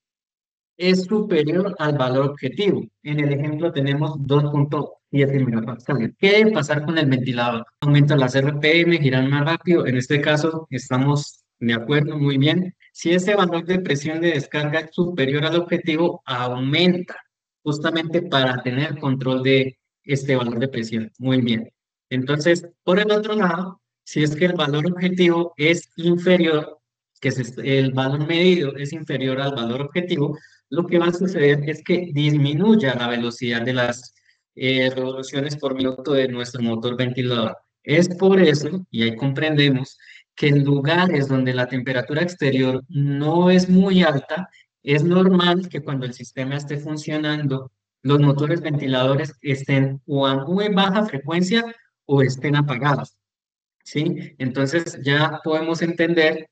Speaker 1: es superior al valor objetivo? En el ejemplo tenemos 2,7 megapascales. ¿Qué debe pasar con el ventilador? Aumenta las RPM, giran más rápido. En este caso estamos de acuerdo, muy bien. Si ese valor de presión de descarga es superior al objetivo, aumenta justamente para tener control de este valor de presión. Muy bien. Entonces, por el otro lado, si es que el valor objetivo es inferior, el valor medido es inferior al valor objetivo, lo que va a suceder es que disminuya la velocidad de las revoluciones por minuto de nuestro motor ventilador. Es por eso, y ahí comprendemos, que en lugares donde la temperatura exterior no es muy alta, es normal que cuando el sistema esté funcionando, los motores ventiladores estén o a muy baja frecuencia o estén apagados, ¿sí? Entonces ya podemos entender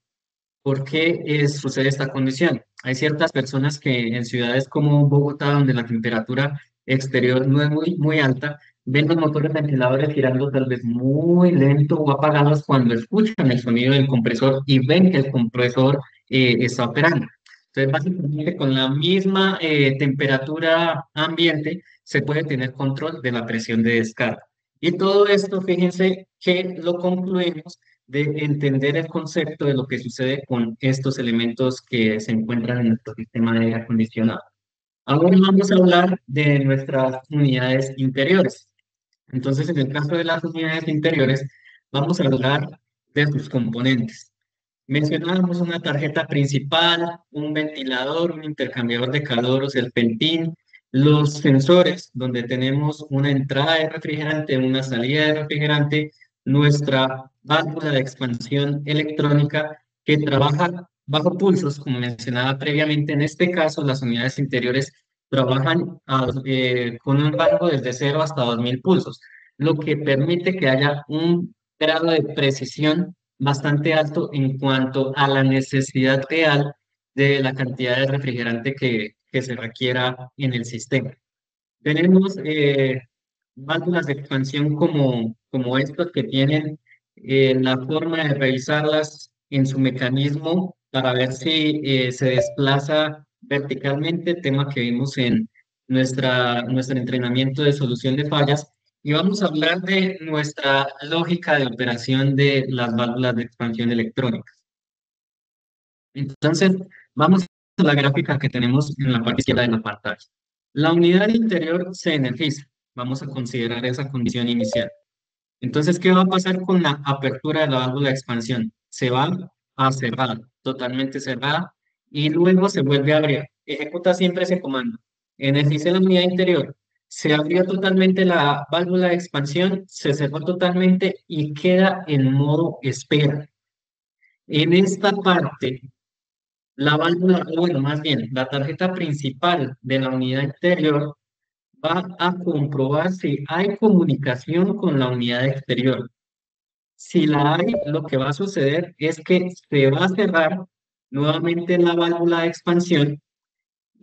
Speaker 1: ¿por qué sucede esta condición? Hay ciertas personas que en ciudades como Bogotá, donde la temperatura exterior no es muy alta, ven los motores ventiladores girando tal vez muy lento o apagados cuando escuchan el sonido del compresor y ven que el compresor está operando. Entonces, básicamente con la misma temperatura ambiente se puede tener control de la presión de descarga. Y todo esto, fíjense que lo concluimos de entender el concepto de lo que sucede con estos elementos que se encuentran en nuestro sistema de aire acondicionado. Ahora vamos a hablar de nuestras unidades interiores. Entonces, en el caso de las unidades interiores, vamos a hablar de sus componentes. Mencionábamos una tarjeta principal, un ventilador, un intercambiador de calor o serpentín, los sensores, donde tenemos una entrada de refrigerante, una salida de refrigerante, nuestra válvula de expansión electrónica que trabaja bajo pulsos, como mencionaba previamente. En este caso, las unidades interiores trabajan con un rango desde 0 hasta 2000 pulsos, lo que permite que haya un grado de precisión bastante alto en cuanto a la necesidad real de la cantidad de refrigerante que se requiera en el sistema. Tenemos válvulas de expansión como estas que tienen la forma de revisarlas en su mecanismo para ver si se desplaza verticalmente, tema que vimos en nuestro entrenamiento de solución de fallas. Y vamos a hablar de nuestra lógica de operación de las válvulas de expansión electrónica. Entonces, vamos a la gráfica que tenemos en la parte izquierda de la pantalla. La unidad interior se energiza. Vamos a considerar esa condición inicial. Entonces, ¿qué va a pasar con la apertura de la válvula de expansión? Se va a cerrar, totalmente cerrada, y luego se vuelve a abrir. Ejecuta siempre ese comando. Energice la unidad interior. Se abrió totalmente la válvula de expansión, se cerró totalmente y queda en modo espera. En esta parte, la válvula, o bueno, más bien, la tarjeta principal de la unidad interior va a comprobar si hay comunicación con la unidad exterior. Si la hay, lo que va a suceder es que se va a cerrar nuevamente la válvula de expansión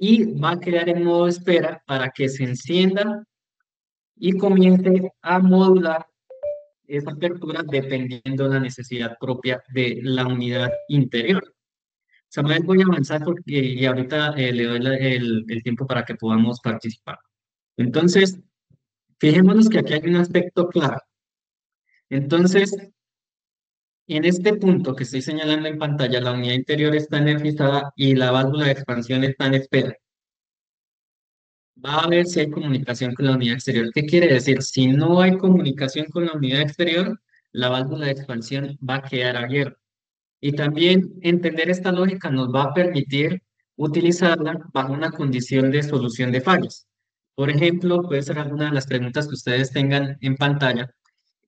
Speaker 1: y va a quedar en modo espera para que se encienda y comience a modular esa apertura dependiendo de la necesidad propia de la unidad interior. Samuel, voy a avanzar porque, y ahorita le doy el tiempo para que podamos participar. Entonces, fijémonos que aquí hay un aspecto claro. Entonces, en este punto que estoy señalando en pantalla, la unidad interior está energizada y la válvula de expansión está en espera. Va a ver si hay comunicación con la unidad exterior. ¿Qué quiere decir? Si no hay comunicación con la unidad exterior, la válvula de expansión va a quedar abierta. Y también entender esta lógica nos va a permitir utilizarla bajo una condición de solución de fallos. Por ejemplo, puede ser alguna de las preguntas que ustedes tengan en pantalla.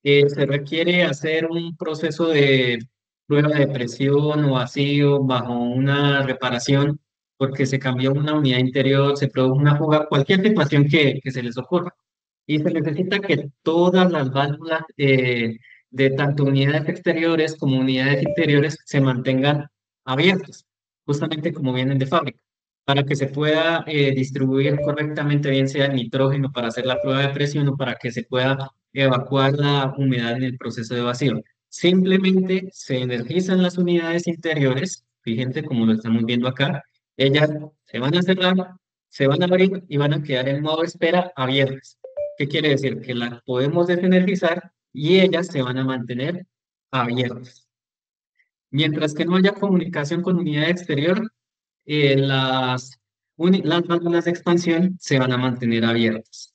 Speaker 1: Se requiere hacer un proceso de prueba de presión o vacío bajo una reparación porque se cambió una unidad interior, se produjo una fuga, cualquier situación que se les ocurra. Y se necesita que todas las válvulas de tanto unidades exteriores como unidades interiores se mantengan abiertas, justamente como vienen de fábrica, para que se pueda distribuir correctamente, bien sea el nitrógeno para hacer la prueba de presión o para que se pueda evacuar la humedad en el proceso de vacío. Simplemente se energizan las unidades interiores, fíjense como lo estamos viendo acá, ellas se van a cerrar, se van a abrir y van a quedar en modo espera abiertas. ¿Qué quiere decir? Que las podemos desenergizar y ellas se van a mantener abiertas. Mientras que no haya comunicación con unidad exterior, las válvulas de expansión se van a mantener abiertas.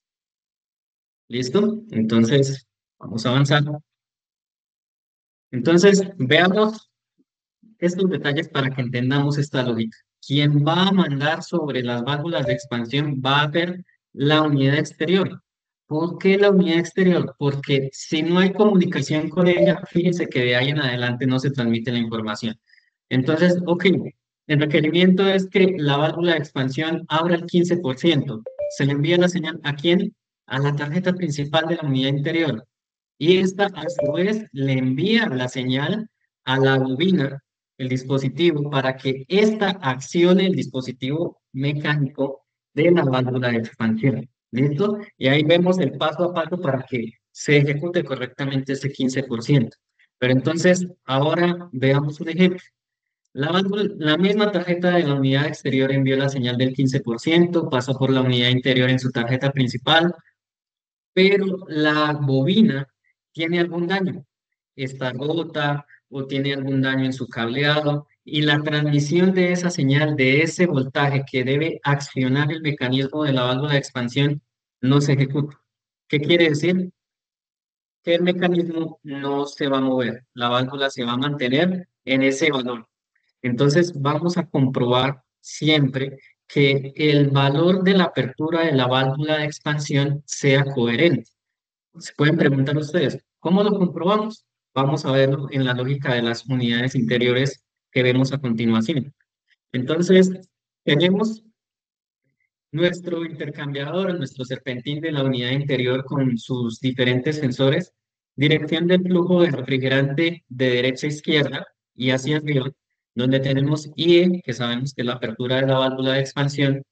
Speaker 1: ¿Listo? Entonces, vamos a avanzar. Entonces, veamos estos detalles para que entendamos esta lógica. Quien va a mandar sobre las válvulas de expansión va a ser la unidad exterior. ¿Por qué la unidad exterior? Porque si no hay comunicación con ella, fíjense que de ahí en adelante no se transmite la información. Entonces, ok, el requerimiento es que la válvula de expansión abra el 15%. Se le envía la señal ¿a quién? A la tarjeta principal de la unidad interior. Y esta a su vez le envía la señal a la bobina, el dispositivo, para que ésta accione el dispositivo mecánico de la válvula de expansión. ¿Listo? Y ahí vemos el paso a paso para que se ejecute correctamente ese 15%. Pero entonces, ahora veamos un ejemplo. La misma tarjeta de la unidad exterior envió la señal del 15%, pasa por la unidad interior en su tarjeta principal, pero la bobina tiene algún daño, está rota o tiene algún daño en su cableado y la transmisión de esa señal, de ese voltaje que debe accionar el mecanismo de la válvula de expansión, no se ejecuta. ¿Qué quiere decir? Que el mecanismo no se va a mover, la válvula se va a mantener en ese valor. Entonces vamos a comprobar siempre que el valor de la apertura de la válvula de expansión sea coherente. Se pueden preguntar ustedes, ¿cómo lo comprobamos? Vamos a verlo en la lógica de las unidades interiores que vemos a continuación. Entonces, tenemos nuestro intercambiador, nuestro serpentín de la unidad interior con sus diferentes sensores, dirección del flujo de refrigerante de derecha a izquierda y hacia arriba, donde tenemos IE, que sabemos que es la apertura de la válvula de expansión,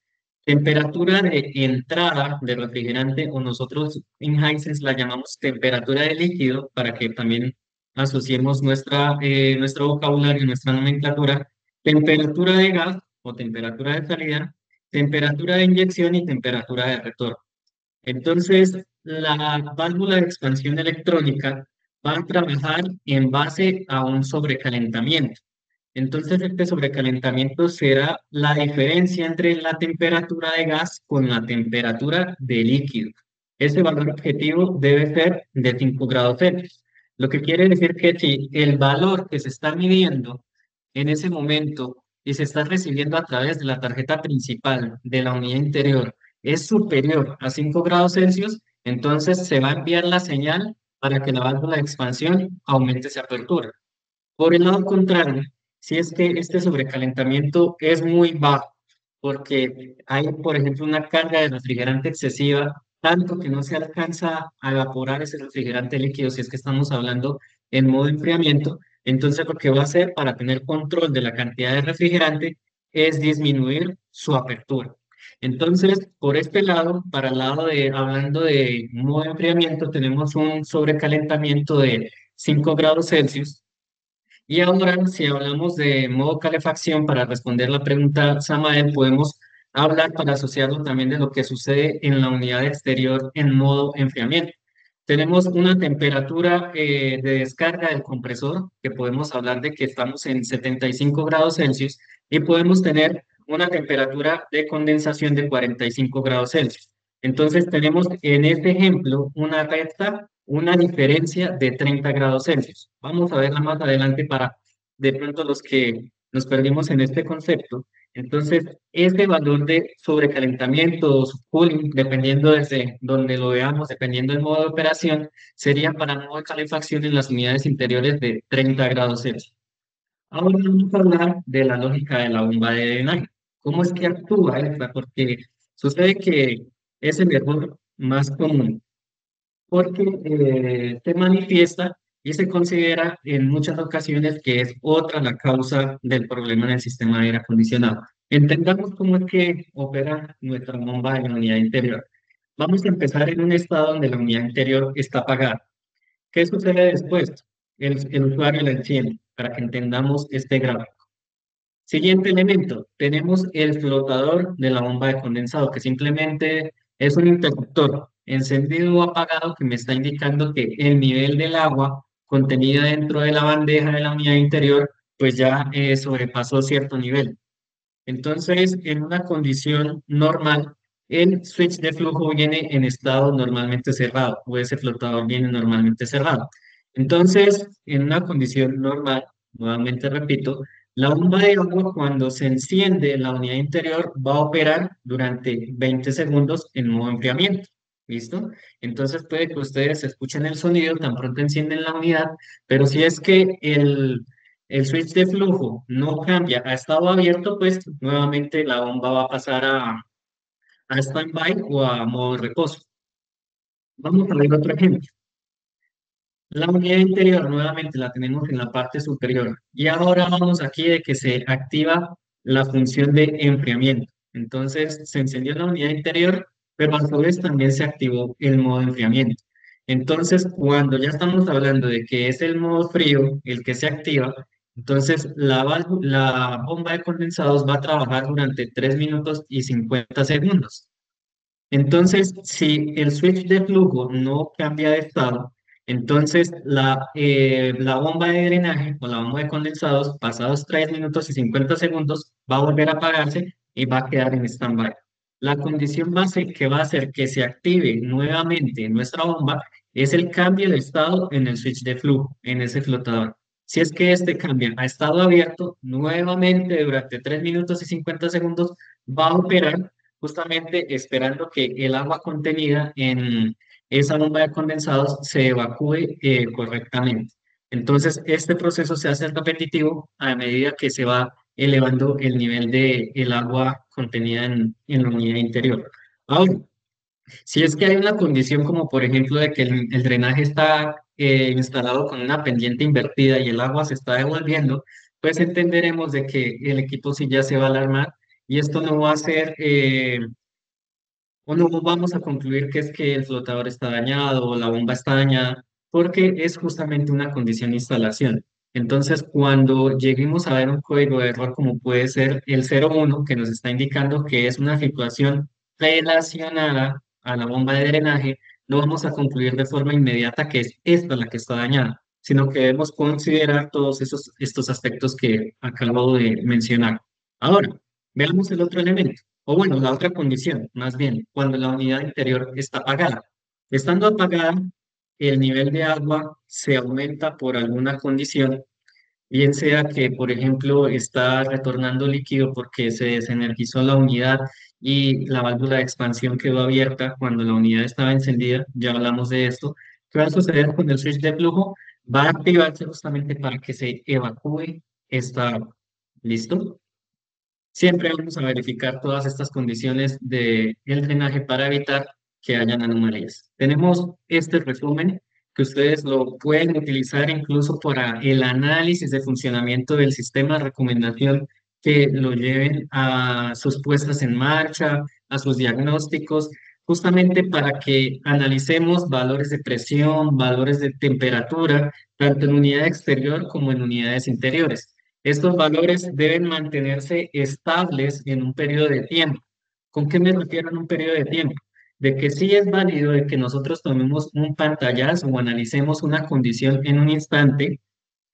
Speaker 1: temperatura de entrada de refrigerante, o nosotros en Hisense la llamamos temperatura de líquido, para que también asociemos nuestro vocabulario, nuestra nomenclatura, temperatura de gas o temperatura de salida, temperatura de inyección y temperatura de retorno. Entonces, la válvula de expansión electrónica va a trabajar en base a un sobrecalentamiento. Entonces, este sobrecalentamiento será la diferencia entre la temperatura de gas con la temperatura de líquido. Ese valor objetivo debe ser de 5 grados Celsius. Lo que quiere decir que si el valor que se está midiendo en ese momento y se está recibiendo a través de la tarjeta principal de la unidad interior es superior a 5 grados Celsius, entonces se va a enviar la señal para que la válvula de expansión aumente su apertura. Por el lado contrario, si es que este sobrecalentamiento es muy bajo, porque hay, por ejemplo, una carga de refrigerante excesiva, tanto que no se alcanza a evaporar ese refrigerante líquido, si es que estamos hablando en modo enfriamiento, entonces lo que va a hacer para tener control de la cantidad de refrigerante es disminuir su apertura. Entonces, por este lado, para el lado de, hablando de modo de enfriamiento, tenemos un sobrecalentamiento de 5 grados Celsius Y ahora, si hablamos de modo calefacción, para responder la pregunta, Samael, podemos hablar para asociarlo también de lo que sucede en la unidad exterior en modo enfriamiento. Tenemos una temperatura de descarga del compresor, que podemos hablar de que estamos en 75 grados Celsius, y podemos tener una temperatura de condensación de 45 grados Celsius. Entonces tenemos en este ejemplo una recta, una diferencia de 30 grados Celsius. Vamos a verla más adelante para de pronto los que nos perdimos en este concepto. Entonces, este valor de sobrecalentamiento o subcooling, dependiendo desde donde lo veamos, dependiendo del modo de operación, sería para modo de calefacción en las unidades interiores de 30 grados Celsius. Ahora vamos a hablar de la lógica de la bomba de drenaje. ¿Cómo es que actúa esta? Porque sucede que es el error más común, porque se manifiesta y se considera en muchas ocasiones que es otra la causa del problema en el sistema de aire acondicionado. Entendamos cómo es que opera nuestra bomba en la unidad interior. Vamos a empezar en un estado donde la unidad interior está apagada. ¿Qué sucede después? El usuario la enciende para que entendamos este gráfico. Siguiente elemento, tenemos el flotador de la bomba de condensado, que simplemente es un interruptor encendido o apagado que me está indicando que el nivel del agua contenida dentro de la bandeja de la unidad interior, pues ya sobrepasó cierto nivel. Entonces, en una condición normal, el switch de flujo viene en estado normalmente cerrado, o ese flotador viene normalmente cerrado. Entonces, en una condición normal, nuevamente repito, la bomba de agua cuando se enciende en la unidad interior va a operar durante 20 segundos en modo enfriamiento. ¿Listo? Entonces puede que ustedes escuchen el sonido tan pronto encienden la unidad, pero si es que el switch de flujo no cambia a estado abierto, pues nuevamente la bomba va a pasar a standby o a modo de reposo. Vamos a ver otro ejemplo. La unidad interior nuevamente la tenemos en la parte superior y ahora vamos aquí de que se activa la función de enfriamiento. Entonces se encendió la unidad interior, pero a su vez también se activó el modo de enfriamiento. Entonces, cuando ya estamos hablando de que es el modo frío el que se activa, entonces la bomba de condensados va a trabajar durante 3 minutos y 50 segundos. Entonces, si el switch de flujo no cambia de estado, entonces la bomba de drenaje o la bomba de condensados, pasados 3 minutos y 50 segundos, va a volver a apagarse y va a quedar en stand-by. La condición base que va a hacer que se active nuevamente nuestra bomba es el cambio de estado en el switch de flujo, en ese flotador. Si es que este cambia a estado abierto, nuevamente durante 3 minutos y 50 segundos va a operar justamente esperando que el agua contenida en esa bomba de condensados se evacúe correctamente. Entonces, este proceso se hace repetitivo a medida que se va elevando el nivel de el agua contenida en la unidad interior. Ahora, si es que hay una condición como por ejemplo de que el drenaje está instalado con una pendiente invertida y el agua se está devolviendo, pues entenderemos de que el equipo sí ya se va a alarmar y esto no va a ser o no vamos a concluir que es que el flotador está dañado o la bomba está dañada, porque es justamente una condición de instalación. Entonces, cuando lleguemos a ver un código de error como puede ser el 01, que nos está indicando que es una situación relacionada a la bomba de drenaje, no vamos a concluir de forma inmediata que es esta la que está dañada, sino que debemos considerar todos estos aspectos que acabo de mencionar. Ahora, veamos el otro elemento. O bueno, la otra condición, más bien, cuando la unidad interior está apagada. Estando apagada, el nivel de agua se aumenta por alguna condición, bien sea que, por ejemplo, está retornando líquido porque se desenergizó la unidad y la válvula de expansión quedó abierta cuando la unidad estaba encendida, ya hablamos de esto. ¿Qué va a suceder con el switch de flujo? Va a activarse justamente para que se evacúe esta agua. ¿Listo? Siempre vamos a verificar todas estas condiciones del drenaje para evitar que hayan anomalías. Tenemos este resumen que ustedes lo pueden utilizar incluso para el análisis de funcionamiento del sistema de recomendación que lo lleven a sus puestas en marcha, a sus diagnósticos, justamente para que analicemos valores de presión, valores de temperatura tanto en unidad exterior como en unidades interiores. Estos valores deben mantenerse estables en un periodo de tiempo. ¿Con qué me refiero en un periodo de tiempo? De que sí es válido de que nosotros tomemos un pantallazo o analicemos una condición en un instante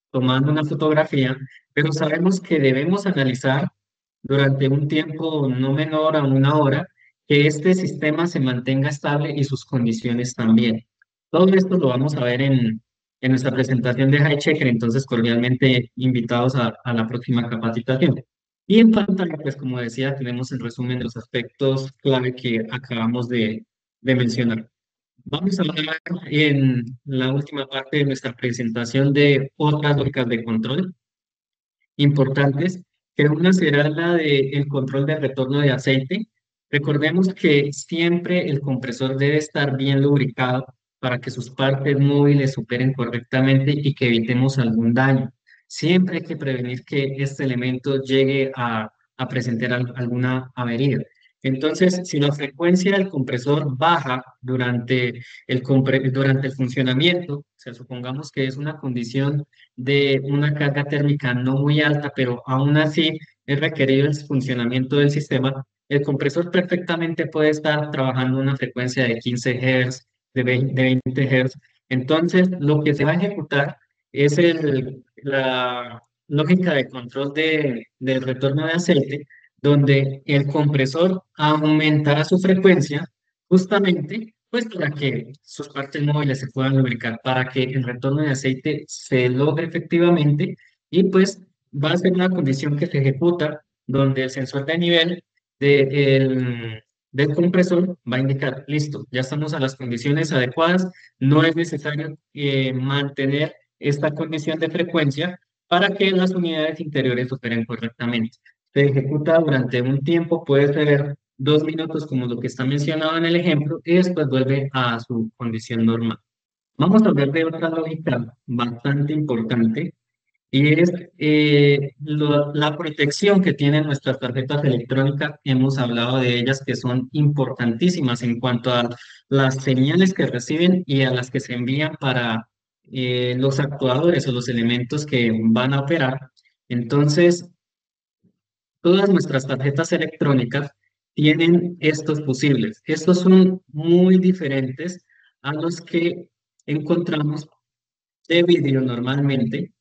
Speaker 1: tomando una fotografía, pero sabemos que debemos analizar durante un tiempo no menor a una hora que este sistema se mantenga estable y sus condiciones también. Todo esto lo vamos a ver en nuestra presentación de HighChecker, entonces cordialmente invitados a la próxima capacitación. Y en pantalla, pues como decía, tenemos el resumen de los aspectos clave que acabamos de mencionar. Vamos a hablar en la última parte de nuestra presentación de otras lógicas de control importantes, que una será la del control de retorno de aceite. Recordemos que siempre el compresor debe estar bien lubricado para que sus partes móviles superen correctamente y que evitemos algún daño. Siempre hay que prevenir que este elemento llegue a presentar alguna avería. Entonces, si la frecuencia del compresor baja durante el funcionamiento, o sea, supongamos que es una condición de una carga térmica no muy alta, pero aún así es requerido el funcionamiento del sistema, el compresor perfectamente puede estar trabajando a una frecuencia de 15 Hz, de 20 Hz. Entonces, lo que se va a ejecutar es la lógica de control del retorno de aceite, donde el compresor aumentará su frecuencia justamente pues para que sus partes móviles se puedan lubricar, para que el retorno de aceite se logre efectivamente y pues va a ser una condición que se ejecuta donde el sensor de nivel del compresor va a indicar, listo, ya estamos a las condiciones adecuadas, no es necesario mantener esta condición de frecuencia para que las unidades interiores operen correctamente. Se ejecuta durante un tiempo, puede ser 2 minutos como lo que está mencionado en el ejemplo y después vuelve a su condición normal. Vamos a hablar de otra lógica bastante importante y es la protección que tienen nuestras tarjetas electrónicas. Hemos hablado de ellas que son importantísimas en cuanto a las señales que reciben y a las que se envían para los actuadores o los elementos que van a operar. Entonces, todas nuestras tarjetas electrónicas tienen estos fusibles. Estos son muy diferentes a los que encontramos de vidrio normalmente,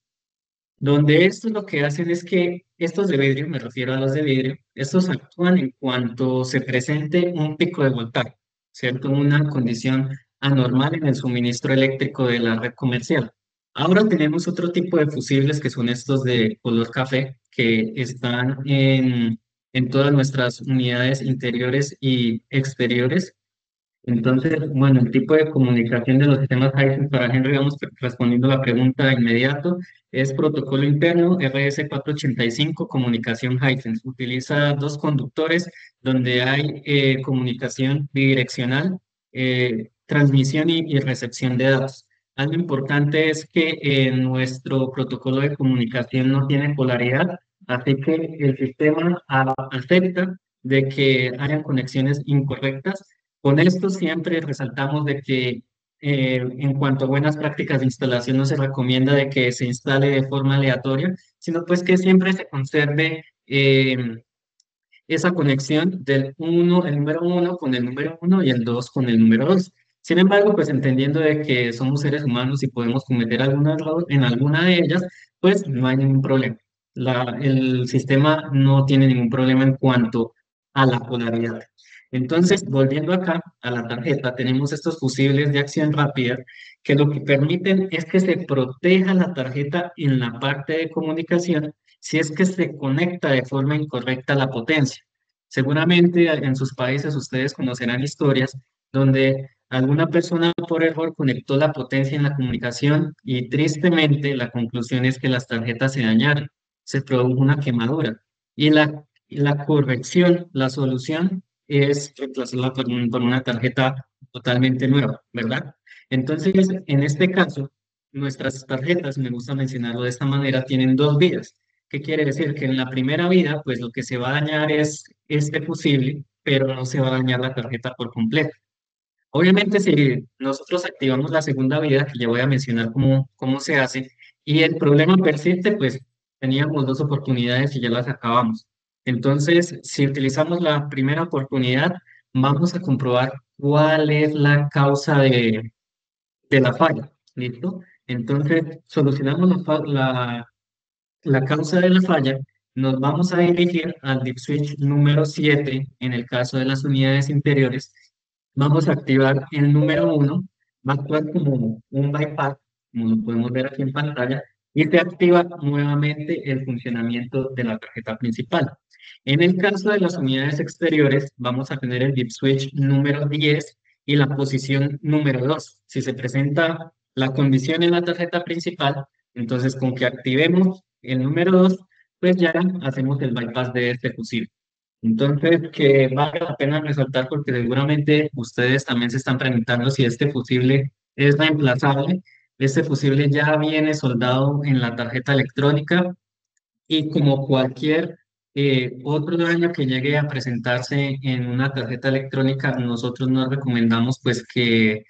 Speaker 1: donde estos lo que hacen es que estos de vidrio, me refiero a los de vidrio, estos actúan en cuanto se presente un pico de voltaje, ¿cierto? Una condición anormal en el suministro eléctrico de la red comercial. Ahora tenemos otro tipo de fusibles que son estos de color café, que están en todas nuestras unidades interiores y exteriores. Entonces, bueno, el tipo de comunicación de los sistemas Hisense para Henry, vamos respondiendo la pregunta de inmediato, es protocolo interno RS485, comunicación Hisense. Utiliza dos conductores donde hay comunicación bidireccional, transmisión y recepción de datos. Algo importante es que nuestro protocolo de comunicación no tiene polaridad, así que el sistema acepta de que hayan conexiones incorrectas. Con esto siempre resaltamos de que en cuanto a buenas prácticas de instalación no se recomienda de que se instale de forma aleatoria, sino pues que siempre se conserve esa conexión del uno, el número uno con el número uno y el 2 con el número 2. Sin embargo, pues entendiendo de que somos seres humanos y podemos cometer algún error en alguna de ellas, pues no hay ningún problema. El sistema no tiene ningún problema en cuanto a la polaridad. Entonces, volviendo acá a la tarjeta, tenemos estos fusibles de acción rápida que lo que permiten es que se proteja la tarjeta en la parte de comunicación si es que se conecta de forma incorrecta la potencia. Seguramente en sus países ustedes conocerán historias donde alguna persona por error conectó la potencia en la comunicación y tristemente la conclusión es que las tarjetas se dañaron, se produjo una quemadura y la corrección, la solución es reemplazarla por una tarjeta totalmente nueva, ¿verdad? Entonces, en este caso, nuestras tarjetas, me gusta mencionarlo de esta manera, tienen dos vías. ¿Qué quiere decir? Que en la primera vida, pues lo que se va a dañar es este fusible, pero no se va a dañar la tarjeta por completo. Obviamente, si nosotros activamos la segunda vía, que ya voy a mencionar cómo se hace, y el problema persiste, pues teníamos dos oportunidades y ya las acabamos. Entonces, si utilizamos la primera oportunidad, vamos a comprobar cuál es la causa de la falla. ¿Listo? Entonces, solucionamos la causa de la falla, nos vamos a dirigir al dip switch número 7 en el caso de las unidades interiores. Vamos a activar el número uno, va a actuar como un bypass, como lo podemos ver aquí en pantalla, y se activa nuevamente el funcionamiento de la tarjeta principal. En el caso de las unidades exteriores, vamos a tener el dip switch número 10 y la posición número 2. Si se presenta la condición en la tarjeta principal, entonces con que activemos el número 2, pues ya hacemos el bypass de este fusible. Entonces, que vale la pena resaltar porque seguramente ustedes también se están preguntando si este fusible es reemplazable. Este fusible ya viene soldado en la tarjeta electrónica y como cualquier otro daño que llegue a presentarse en una tarjeta electrónica, nosotros nos recomendamos pues que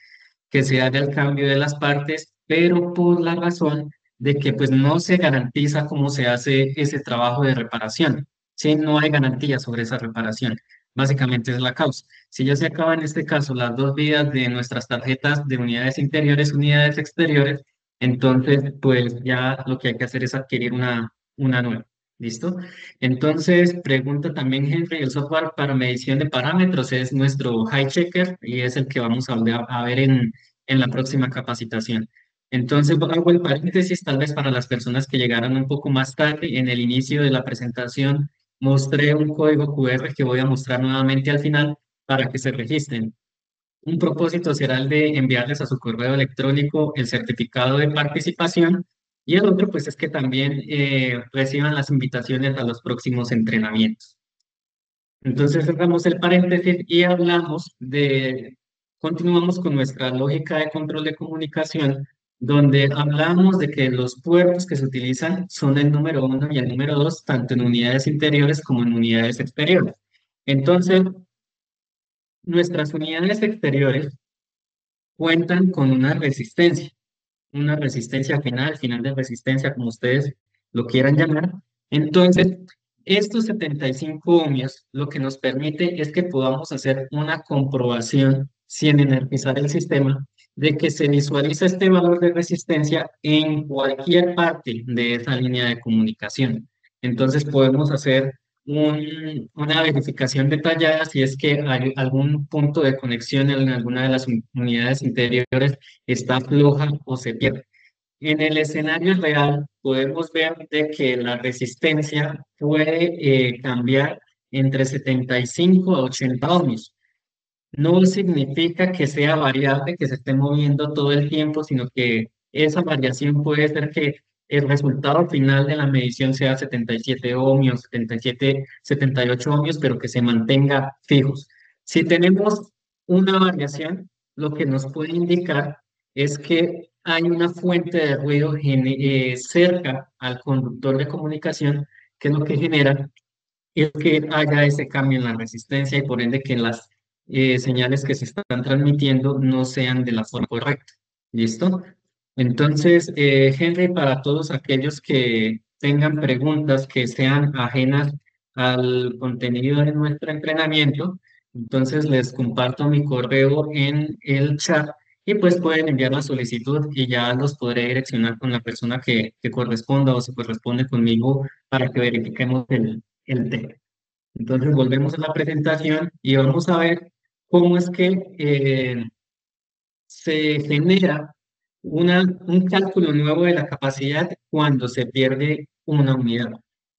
Speaker 1: se haga el cambio de las partes, pero por la razón de que pues no se garantiza cómo se hace ese trabajo de reparación. Si no hay garantía sobre esa reparación, básicamente es la causa. Si ya se acaba en este caso las dos vías de nuestras tarjetas de unidades interiores, unidades exteriores, entonces pues ya lo que hay que hacer es adquirir una nueva. ¿Listo? Entonces, pregunta también Henry, el software para medición de parámetros es nuestro High Checker y es el que vamos a ver en la próxima capacitación. Entonces, hago el paréntesis, tal vez para las personas que llegaron un poco más tarde, en el inicio de la presentación mostré un código QR que voy a mostrar nuevamente al final para que se registren. Un propósito será el de enviarles a su correo electrónico el certificado de participación y el otro, pues, es que también reciban las invitaciones a los próximos entrenamientos. Entonces cerramos el paréntesis y continuamos con nuestra lógica de control de comunicación, donde hablamos de que los puertos que se utilizan son el número uno y el número dos, tanto en unidades interiores como en unidades exteriores. Entonces, nuestras unidades exteriores cuentan con una resistencia final, final de resistencia, como ustedes lo quieran llamar. Entonces, estos 75 ohmios lo que nos permite es que podamos hacer una comprobación sin energizar el sistema de que se visualiza este valor de resistencia en cualquier parte de esa línea de comunicación. Entonces, podemos hacer una verificación detallada si es que hay algún punto de conexión en alguna de las unidades interiores está floja o se pierde. En el escenario real podemos ver de que la resistencia puede cambiar entre 75 a 80 ohmios. No significa que sea variable, que se esté moviendo todo el tiempo, sino que esa variación puede ser que el resultado final de la medición sea 77 ohmios, 77, 78 ohmios, pero que se mantenga fijos. Si tenemos una variación, lo que nos puede indicar es que hay una fuente de ruido cerca al conductor de comunicación, que es lo que genera es que haya ese cambio en la resistencia y por ende que las señales que se están transmitiendo no sean de la forma correcta. ¿Listo? Entonces, Henry, para todos aquellos que tengan preguntas que sean ajenas al contenido de nuestro entrenamiento, entonces les comparto mi correo en el chat y pues pueden enviar la solicitud y ya los podré direccionar con la persona que corresponda o se corresponde conmigo para que verifiquemos el tema. Entonces volvemos a la presentación y vamos a ver cómo es que se genera un cálculo nuevo de la capacidad cuando se pierde una unidad.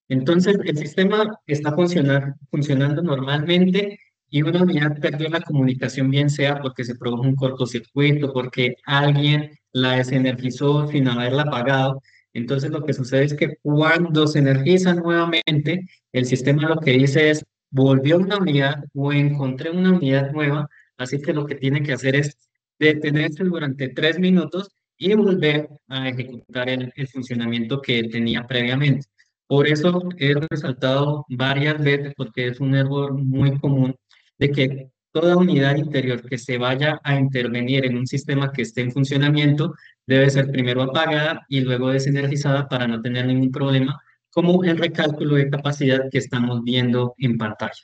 Speaker 1: Entonces, el sistema está funcionando normalmente y una unidad perdió la comunicación, bien sea porque se produjo un cortocircuito, porque alguien la desenergizó sin haberla apagado. Entonces, lo que sucede es que cuando se energiza nuevamente, el sistema lo que dice es, volvió una unidad o encontré una unidad nueva, así que lo que tiene que hacer es detenerse durante 3 minutos y volver a ejecutar el funcionamiento que tenía previamente. Por eso he resaltado varias veces, porque es un error muy común, de que toda unidad interior que se vaya a intervenir en un sistema que esté en funcionamiento debe ser primero apagada y luego desenergizada para no tener ningún problema, como el recálculo de capacidad que estamos viendo en pantalla.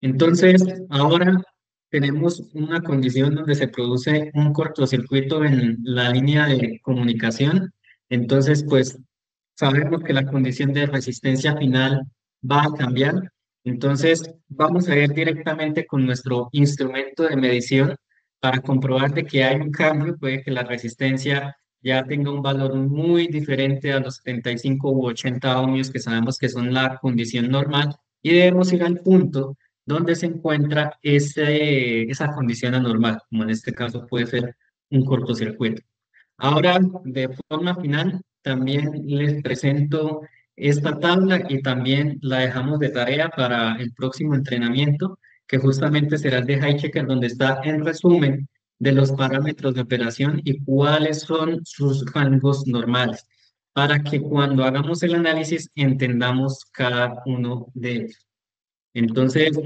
Speaker 1: Entonces, ahora tenemos una condición donde se produce un cortocircuito en la línea de comunicación. Entonces, pues sabemos que la condición de resistencia final va a cambiar. Entonces, vamos a ir directamente con nuestro instrumento de medición para comprobar de que hay un cambio. Puede que la resistencia ya tenga un valor muy diferente a los 75 u 80 ohmios que sabemos que son la condición normal y debemos ir al punto donde se encuentra esa condición anormal, como en este caso puede ser un cortocircuito. Ahora, de forma final, también les presento esta tabla y también la dejamos de tarea para el próximo entrenamiento, que justamente será el de High-Checker, donde está el resumen de los parámetros de operación y cuáles son sus rangos normales, para que cuando hagamos el análisis entendamos cada uno de ellos. Entonces,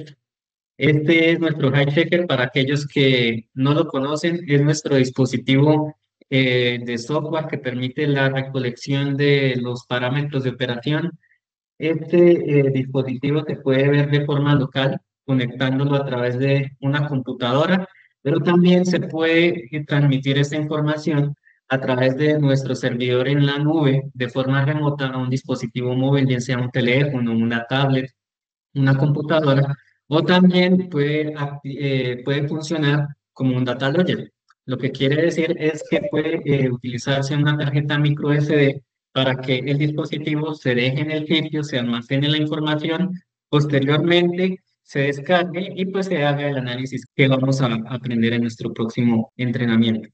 Speaker 1: este es nuestro High Checker para aquellos que no lo conocen. Es nuestro dispositivo de software que permite la recolección de los parámetros de operación. Este dispositivo se puede ver de forma local, conectándolo a través de una computadora, pero también se puede transmitir esta información a través de nuestro servidor en la nube de forma remota a un dispositivo móvil, bien sea un teléfono, una tablet, una computadora, o también puede funcionar como un data logger. Lo que quiere decir es que puede utilizarse una tarjeta micro SD para que el dispositivo se deje en el sitio, se almacene la información, posteriormente se descargue y pues se haga el análisis que vamos a aprender en nuestro próximo entrenamiento.